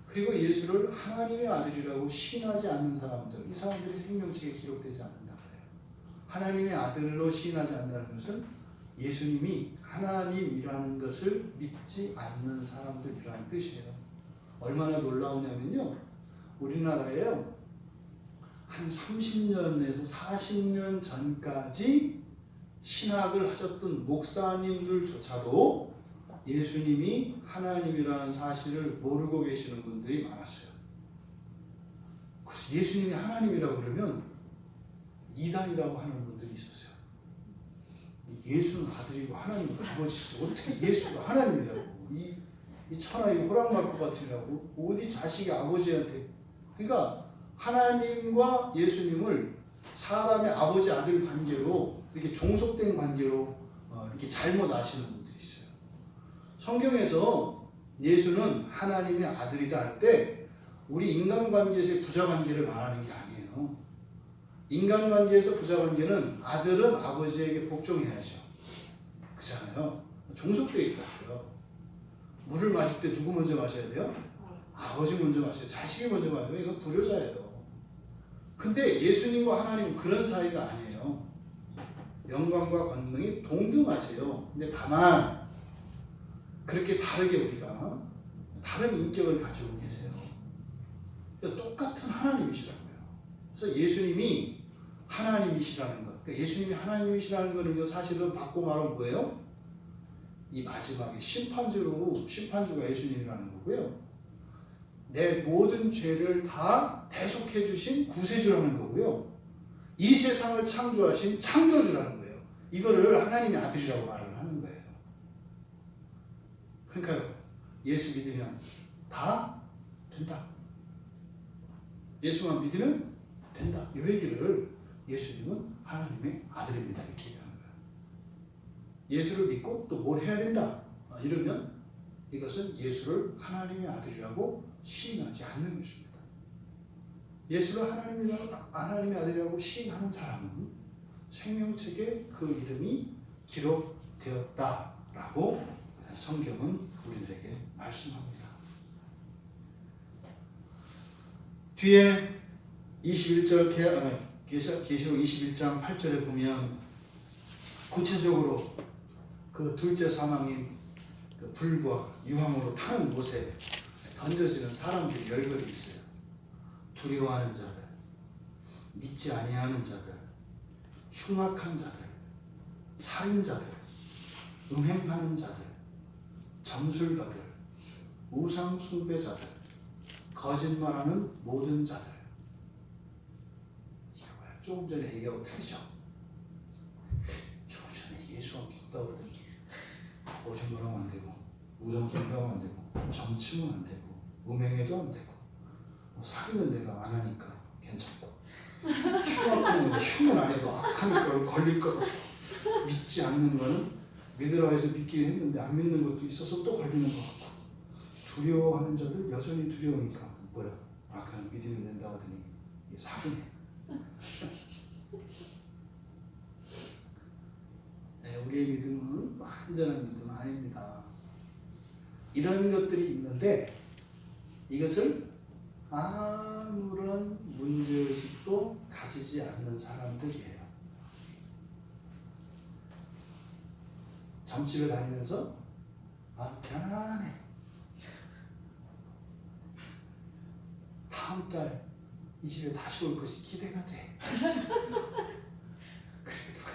그리고 예수를 하나님의 아들이라고 시인하지 않는 사람들, 이 사람들이 생명책에 기록되지 않는다 그래요. 하나님의 아들로 시인하지 않는다는 것은 예수님이 하나님이라는 것을 믿지 않는 사람들이라는 뜻이에요. 얼마나 놀라우냐면요, 우리나라에요 한 30년에서 40년 전까지 신학을 하셨던 목사님들조차도 예수님이 하나님이라는 사실을 모르고 계시는 분들이 많았어요. 그래서 예수님이 하나님이라고 그러면 이단이라고 하는 분들이 있었어요. 예수는 아들이고 하나님은 아버지지 어떻게 예수가 하나님이라고, 이 천하의 호랑말 것 같으라고 어디 자식이 아버지한테. 그러니까 하나님과 예수님을 사람의 아버지 아들 관계로 이렇게 종속된 관계로 이렇게 잘못 아시는 분들이 있어요. 성경에서 예수는 하나님의 아들이다 할 때 우리 인간관계에서의 부자관계를 말하는 게 아니에요. 인간관계에서 부자관계는 아들은 아버지에게 복종해야죠. 그렇잖아요. 종속되어 있다고요. 물을 마실 때 누구 먼저 마셔야 돼요? 아버지 먼저 마셔요. 자식이 먼저 마셔요. 이건 불효자예요. 근데 예수님과 하나님은 그런 사이가 아니에요. 영광과 권능이 동등하세요. 근데 다만 그렇게 다르게 우리가 다른 인격을 가지고 계세요. 그래서 똑같은 하나님이시라고요. 그래서 예수님이 하나님이시라는 것. 그러니까 예수님이 하나님이시라는 것은요, 사실은 바꿔 말하면 뭐예요? 이 마지막에 심판주가 예수님이라는 거고요. 내 모든 죄를 다 대속해 주신 구세주라는 거고요. 이 세상을 창조하신 창조주라는 거예요. 이거를 하나님의 아들이라고 말을 하는 거예요. 그러니까 예수 믿으면 다 된다. 예수만 믿으면 된다. 이 얘기를 예수님은 하나님의 아들입니다. 이렇게 얘기하는 거예요. 예수를 믿고 또 뭘 해야 된다. 이러면 이것은 예수를 하나님의 아들이라고 시인하지 않는 것입니다. 예수를 하나님의 아들이라고 시인하는 사람은 생명책에 그 이름이 기록되었다라고 성경은 우리들에게 말씀합니다. 뒤에 21절 계시록 21장 8절에 보면 구체적으로 그 둘째 사망인 그 불과 유황으로 타는 곳에 던져지는 사람들이 열거리 있어요. 두려워하는 자들, 믿지 아니하는 자들, 흉악한 자들, 살인자들, 음행하는 자들, 점술가들, 우상 숭배자들, 거짓말하는 모든 자들. 이게 뭐야? 조금 전에 얘기하고 틀리죠? 조금 전에 예수가 믿다 그러더니 거짓말하면 안 되고, 우상 숭배하면 안 되고, 점치면 안 되고, 음행해도 안 되고, 뭐 사귀는 내가 안 하니까 괜찮고, 흉은 안 해도 악하니까 걸릴 거 믿지 않는 거는 믿으라 해서 믿긴 했는데 안 믿는 것도 있어서 또 걸리는 것 같고, 두려워하는 자들 여전히 두려우니까 뭐야? 그냥 믿으면 된다 하더니 사기네. 네, 우리의 믿음은 완전한 믿음은 아닙니다. 이런 것들이 있는데 이것을 아무런 문제의식도 가지지 않는 사람들이에요. 점집에 다니면서 편안해. 다음 달 이 집에 다시 올 것이 기대가 돼. 그리고 누가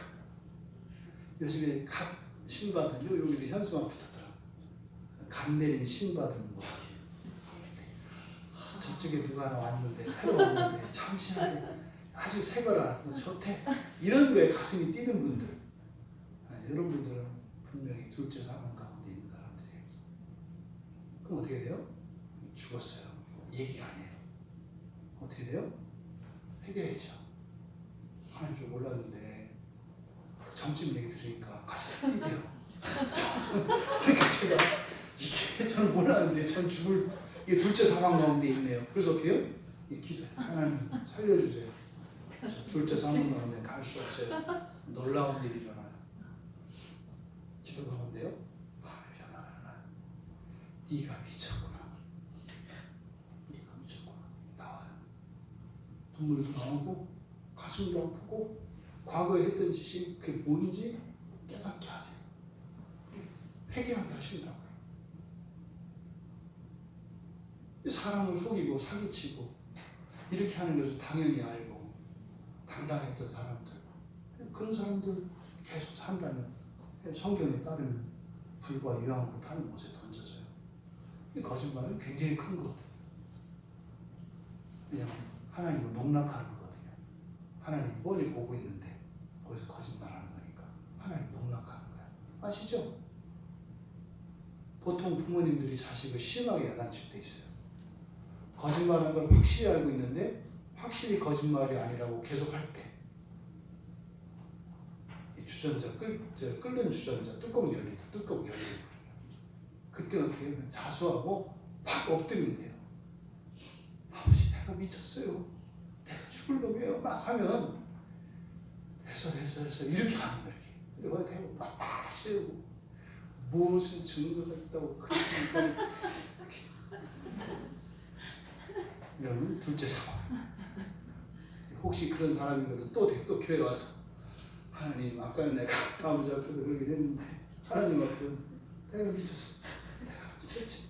요즘에 갓 신받은 여기 현수막 붙었더라. 갓 내린 신받은 뭐 저쪽에 누가 하나 왔는데 새로 왔는데 참 신하대. 아주 새거라 좋대. 이런 거에 가슴이 뛰는 분들. 여러분들은 분명히 둘째 사망 가운데 있는 사람들이에요. 그럼 어떻게 돼요? 죽었어요. 얘기 안 해요. 어떻게 돼요? 회개해야죠. 하나님 좀 몰랐는데 점집 얘기 들으니까 가슴이 뛰게요. 그러니까 제가 이게 저는 몰랐는데 전 죽을 이게 둘째 상황 가운데 있네요. 그래서 어떻게 해요? 기도해요. 하나님 살려주세요. 둘째 상황 가운데 갈 수 없어요. 놀라운 일이 일어나요. 기도 가운데요. 일어나. 네가 미쳤구나. 네가 미쳤구나. 나와요. 눈물도 나오고 가슴도 아프고 과거에 했던 짓이 그게 뭔지 깨닫게 하세요. 회개하게 하신다고요. 사람을 속이고 사기치고 이렇게 하는 것을 당연히 알고 당당했던 사람들, 그런 사람들 계속 산다면 성경에 따르면 불과 유황으로 타는 못에 던져져요. 이 거짓말은 굉장히 큰 거거든요. 왜냐하면 하나님을 농락하는 거거든요. 하나님 뻔히 보고 있는데 거기서 거짓말하는 거니까 하나님 농락하는 거예요. 아시죠? 보통 부모님들이 자식을 심하게 야단칠 때 있어요. 거짓말한 걸 확실히 알고 있는데 확실히 거짓말이 아니라고 계속 할 때, 주전자 끓는 주전자 뚜껑 열리다 뚜껑 열리고 그때 어떻게 하면 자수하고 팍 엎드리면 돼요. 아버지 내가 미쳤어요. 내가 죽을 놈이에요. 막 하면 됐어 이렇게 하는 거예요. 근데 거기 대고 막 세우고 무슨 증거가 있다고 그러니까 이러면 둘째 상황. 혹시 그런 사람이거든 또 교회 와서 하나님 아까는 내가 아버지 앞에서 그러긴 했는데 하나님 앞에서 내가 미쳤어. 내가 미쳤지.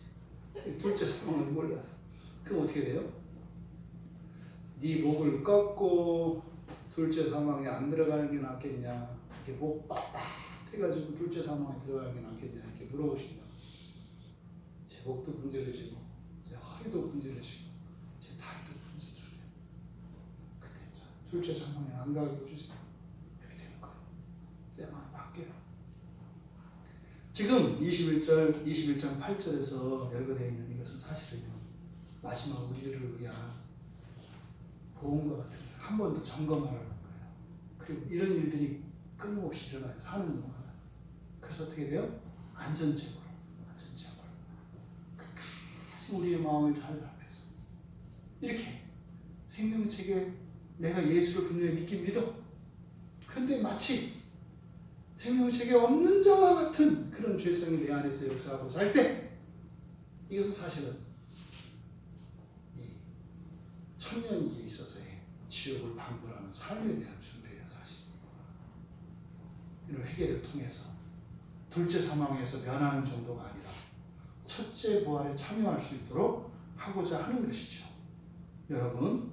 둘째 상황을 몰라서. 그럼 어떻게 돼요? 네 목을 꺾고 둘째 상황에 안 들어가는 게 낫겠냐, 이렇게 목 빳빳해가지고 둘째 상황에 들어가는 게 낫겠냐 이렇게 물어보신다. 제 목도 문제르시고 제 허리도 문제르시고 제 다리도 문제르세요. 그때 둘째 상황에 안 가게 해주세요. 이렇게 되는 거예요. 내 마음이 바뀌어요. 지금 21장 8절에서 열거되어 있는 이것은 사실은요, 마지막 우리들을 위한 보험과 같은 거예요. 한 번 더 점검하라는 거예요. 그리고 이런 일들이 끊임없이 일어나요. 사는 동안. 그래서 어떻게 돼요? 안전책으로. 끝까지 우리의 마음을 잘 살펴서 이렇게 생명책에 내가 예수를 분명히 믿긴 믿어. 근데 마치 생명책에 없는 자와 같은 그런 죄성이 내 안에서 역사하고자 할 때, 이것은 사실은 이 천년기에 있어서의 지옥을 방불하는 삶에 대한 준비예요. 사실 이런 회개를 통해서 둘째 사망에서 면하는 정도가 아니라 첫째 부활에 참여할 수 있도록 하고자 하는 것이죠. 여러분,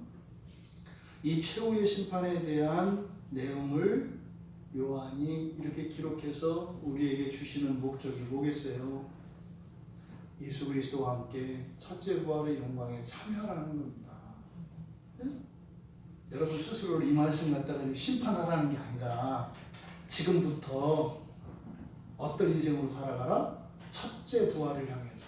이 최후의 심판에 대한 내용을 요한이 이렇게 기록해서 우리에게 주시는 목적이 뭐겠어요? 예수 그리스도와 함께 첫째 부활의 영광에 참여하라는 겁니다. 네? 여러분 스스로를 이 말씀 갖다가 심판하라는 게 아니라 지금부터 어떤 인생으로 살아가라? 첫째 부활을 향해서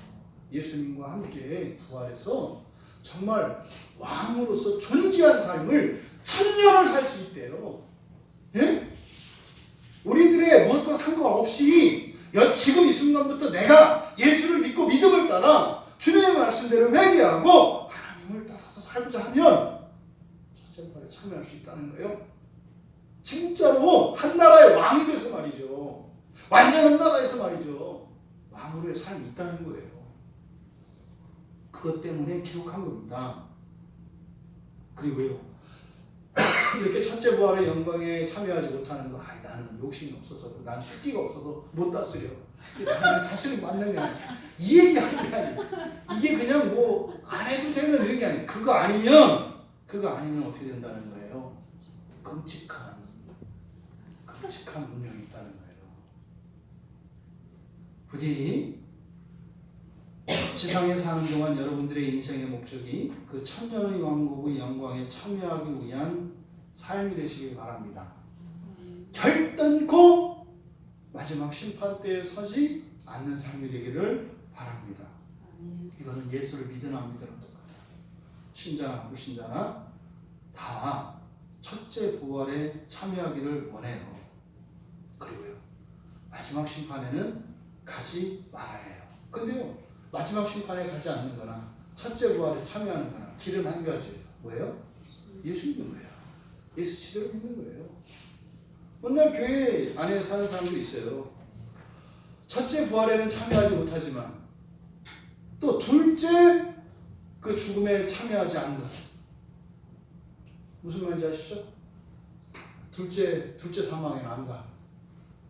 예수님과 함께 부활해서 정말 왕으로서 존귀한 삶을 천년을 살 수 있대요. 예? 우리들의 무엇과 상관없이 지금 이 순간부터 내가 예수를 믿고 믿음을 따라 주님의 말씀대로 회개하고 하나님을 따라서 살고자 하면 첫째 부활에 참여할 수 있다는 거예요. 진짜로 한 나라의 왕이 돼서 말이죠. 완전한 나라에서 말이죠. 왕으로의 삶이 있다는 거예요. 그것 때문에 기록한 겁니다. 그리고요, 이렇게 첫째 부활의 영광에 참여하지 못하는 거, 나는 욕심이 없어서, 난 숫기가 없어서 못 다스려. 나는 다스림 맞는 게 아니야. 이 얘기 하는 게 아니야. 이게 그냥 뭐 안 해도 되는 이런 게 아니야. 그거 아니면 어떻게 된다는 거예요? 끔찍한 운명이 있다는 거예요. 부디 지상에 사는 동안 여러분들의 인생의 목적이 그 천년의 왕국의 영광에 참여하기 위한 삶이 되시길 바랍니다. 결단코 마지막 심판 때에 서지 않는 삶이 되기를 바랍니다. 이거는 예수를 믿으나 안 믿으나 똑같아요. 신자나 불신자나 다 첫째 부활에 참여하기를 원해요. 그리고요, 마지막 심판에는 가지 말아야 해요. 근데요, 마지막 심판에 가지 않는 거나 첫째 부활에 참여하는 거나 길은 한 가지예요. 뭐예요? 예수 믿는 거예요. 예수 제대로 믿는 거예요. 오늘 교회 안에 사는 사람도 있어요. 첫째 부활에는 참여하지 못하지만 또 둘째 그 죽음에 참여하지 않는, 무슨 말인지 아시죠? 둘째 사망에는 안 가.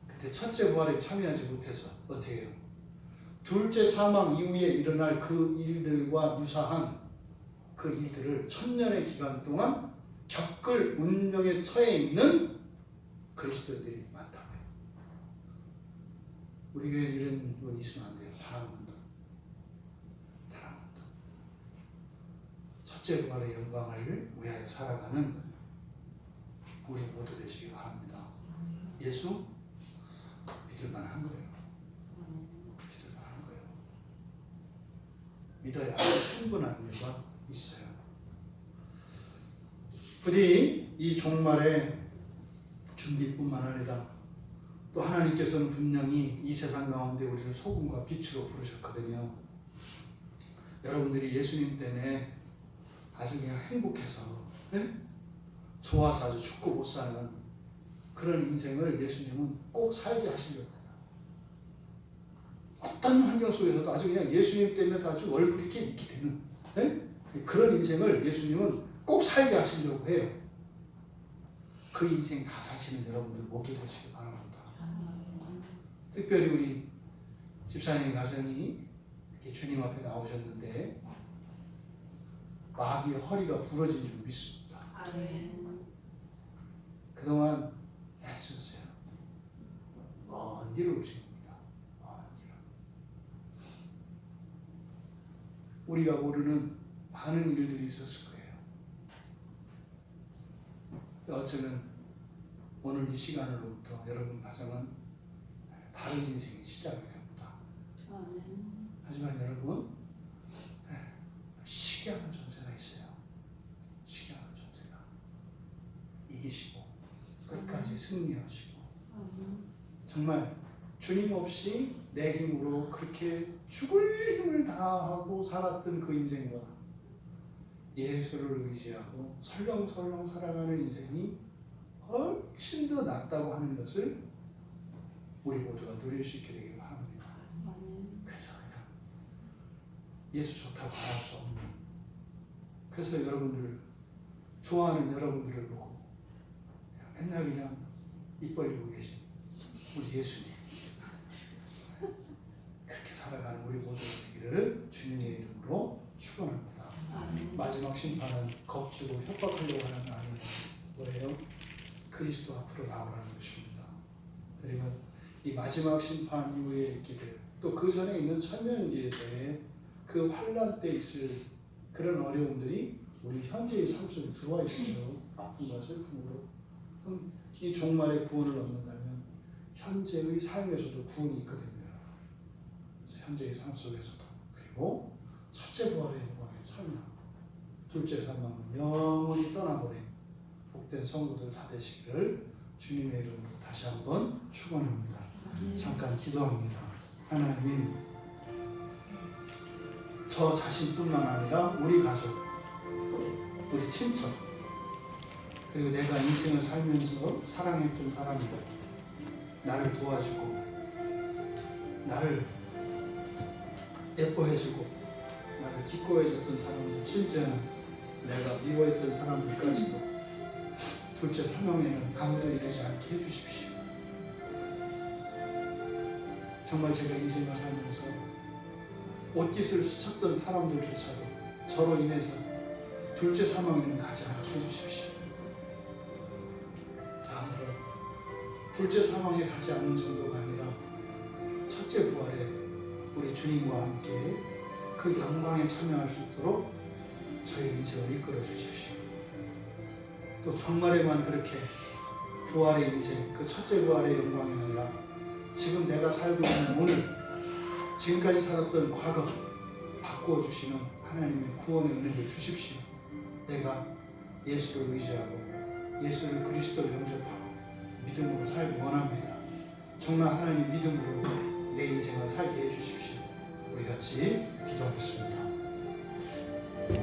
근데 첫째 부활에 참여하지 못해서 어떻게 해요? 둘째 사망 이후에 일어날 그 일들과 유사한 그 일들을 천년의 기간 동안 겪을 운명에 처해 있는 그리스도인들이 많다고요. 우리 교회에 이런 분 있으면 안 돼요. 단 한 번도. 단 한 번도. 첫째 부활의 영광을 위하여 살아가는 우리 모두 되시기 바랍니다. 예수 믿을 만한 거예요. 믿을 만한 거예요. 믿어야 충분한 이유가 있어요. 부디 이 종말의 준비뿐만 아니라 또 하나님께서는 분명히 이 세상 가운데 우리를 소금과 빛으로 부르셨거든요. 여러분들이 예수님 때문에 아주 그냥 행복해서, 네? 좋아서 아주 죽고 못 사는 그런 인생을 예수님은 꼭 살게 하시려고 해요. 어떤 환경 속에서도 아주 그냥 예수님 때문에 아주 얼굴이 이렇게 있게 되는, 네? 그런 인생을 예수님은 꼭 살게 하시려고 해요. 그 인생 다 사시는 여러분들 모두 되시기 바랍니다. 특별히 우리 집사님 가정이 이렇게 주님 앞에 나오셨는데 마귀의 허리가 부러진 줄 믿습니다. 그동안 애쓰셨어요. 먼 길을 오신 겁니다. 먼 길. 우리가 모르는 많은 일들이 있었을 거예요. 어쩌면 오늘 이 시간으로부터 여러분 가정은 다른 인생의 시작이 됩니다. 하지만 여러분, 시기하는 존재가 있어요. 시기하는 존재가 이기시고 끝까지 승리하시고, 정말 주님 없이 내 힘으로 그렇게 죽을 힘을 다하고 살았던 그 인생과 예수를 의지하고 설렁설렁 살아가는 인생이 훨씬 더 낫다고 하는 것을 우리 모두가 누릴 수 있게 되길 바랍니다. 그래서 그냥 예수 좋다고 말할 수 없는, 그래서 여러분들 좋아하는 여러분들을 보고 맨날 그냥 입 벌리고 계신 우리 예수님, 그렇게 살아가는 우리 모두 되기를 주님의 이름으로 축원합니다. 마지막 심판은 겁주고 협박하려고 하는 게 아니에요. 뭐예요? 그리스도 앞으로 나오라는 것입니다. 그리고 이 마지막 심판 이후에 있게 될, 또 그 전에 있는 천년기에서의 그 환란 때 있을 그런 어려움들이 우리 현재의 삶 속에 들어와 있어요. 아픔과 슬픔으로. 그럼 이 종말의 구원을 얻는다면 현재의 삶에서도 구원이 있거든요. 그래서 현재의 삶 속에서도, 그리고 첫째 부활의 영광에 참여, 둘째 사망은 영원히 떠나버린 복된 성도들 다 되시기를 주님의 이름으로 다시 한번 축원합니다. 잠깐 기도합니다. 하나님, 저 자신뿐만 아니라 우리 가족, 우리 친척, 그리고 내가 인생을 살면서 사랑했던 사람들, 나를 도와주고 나를 예뻐해주고 나를 기뻐해줬던 사람들, 심지어는 내가 미워했던 사람들까지도 둘째 사망에는 아무도 이르지 않게 해주십시오. 정말 제가 인생을 살면서 옷깃을 스쳤던 사람들조차도 저로 인해서 둘째 사망에는 가지 않게 해주십시오. 다음으로 둘째 사망에 가지 않는 정도가 아니라 첫째 부활에 우리 주님과 함께 그 영광에 참여할 수 있도록 저의 인생을 이끌어 주십시오. 또 종말에만 그렇게 부활의 인생, 그 첫째 부활의 영광이 아니라 지금 내가 살고 있는 오늘, 지금까지 살았던 과거, 바꾸어 주시는 하나님의 구원의 은혜를 주십시오. 내가 예수를 의지하고 예수를 그리스도로 영접하고 믿음으로 살기 원합니다. 정말 하나님 믿음으로 내 인생을 살게 해주십시오. 우리 같이 기도하겠습니다.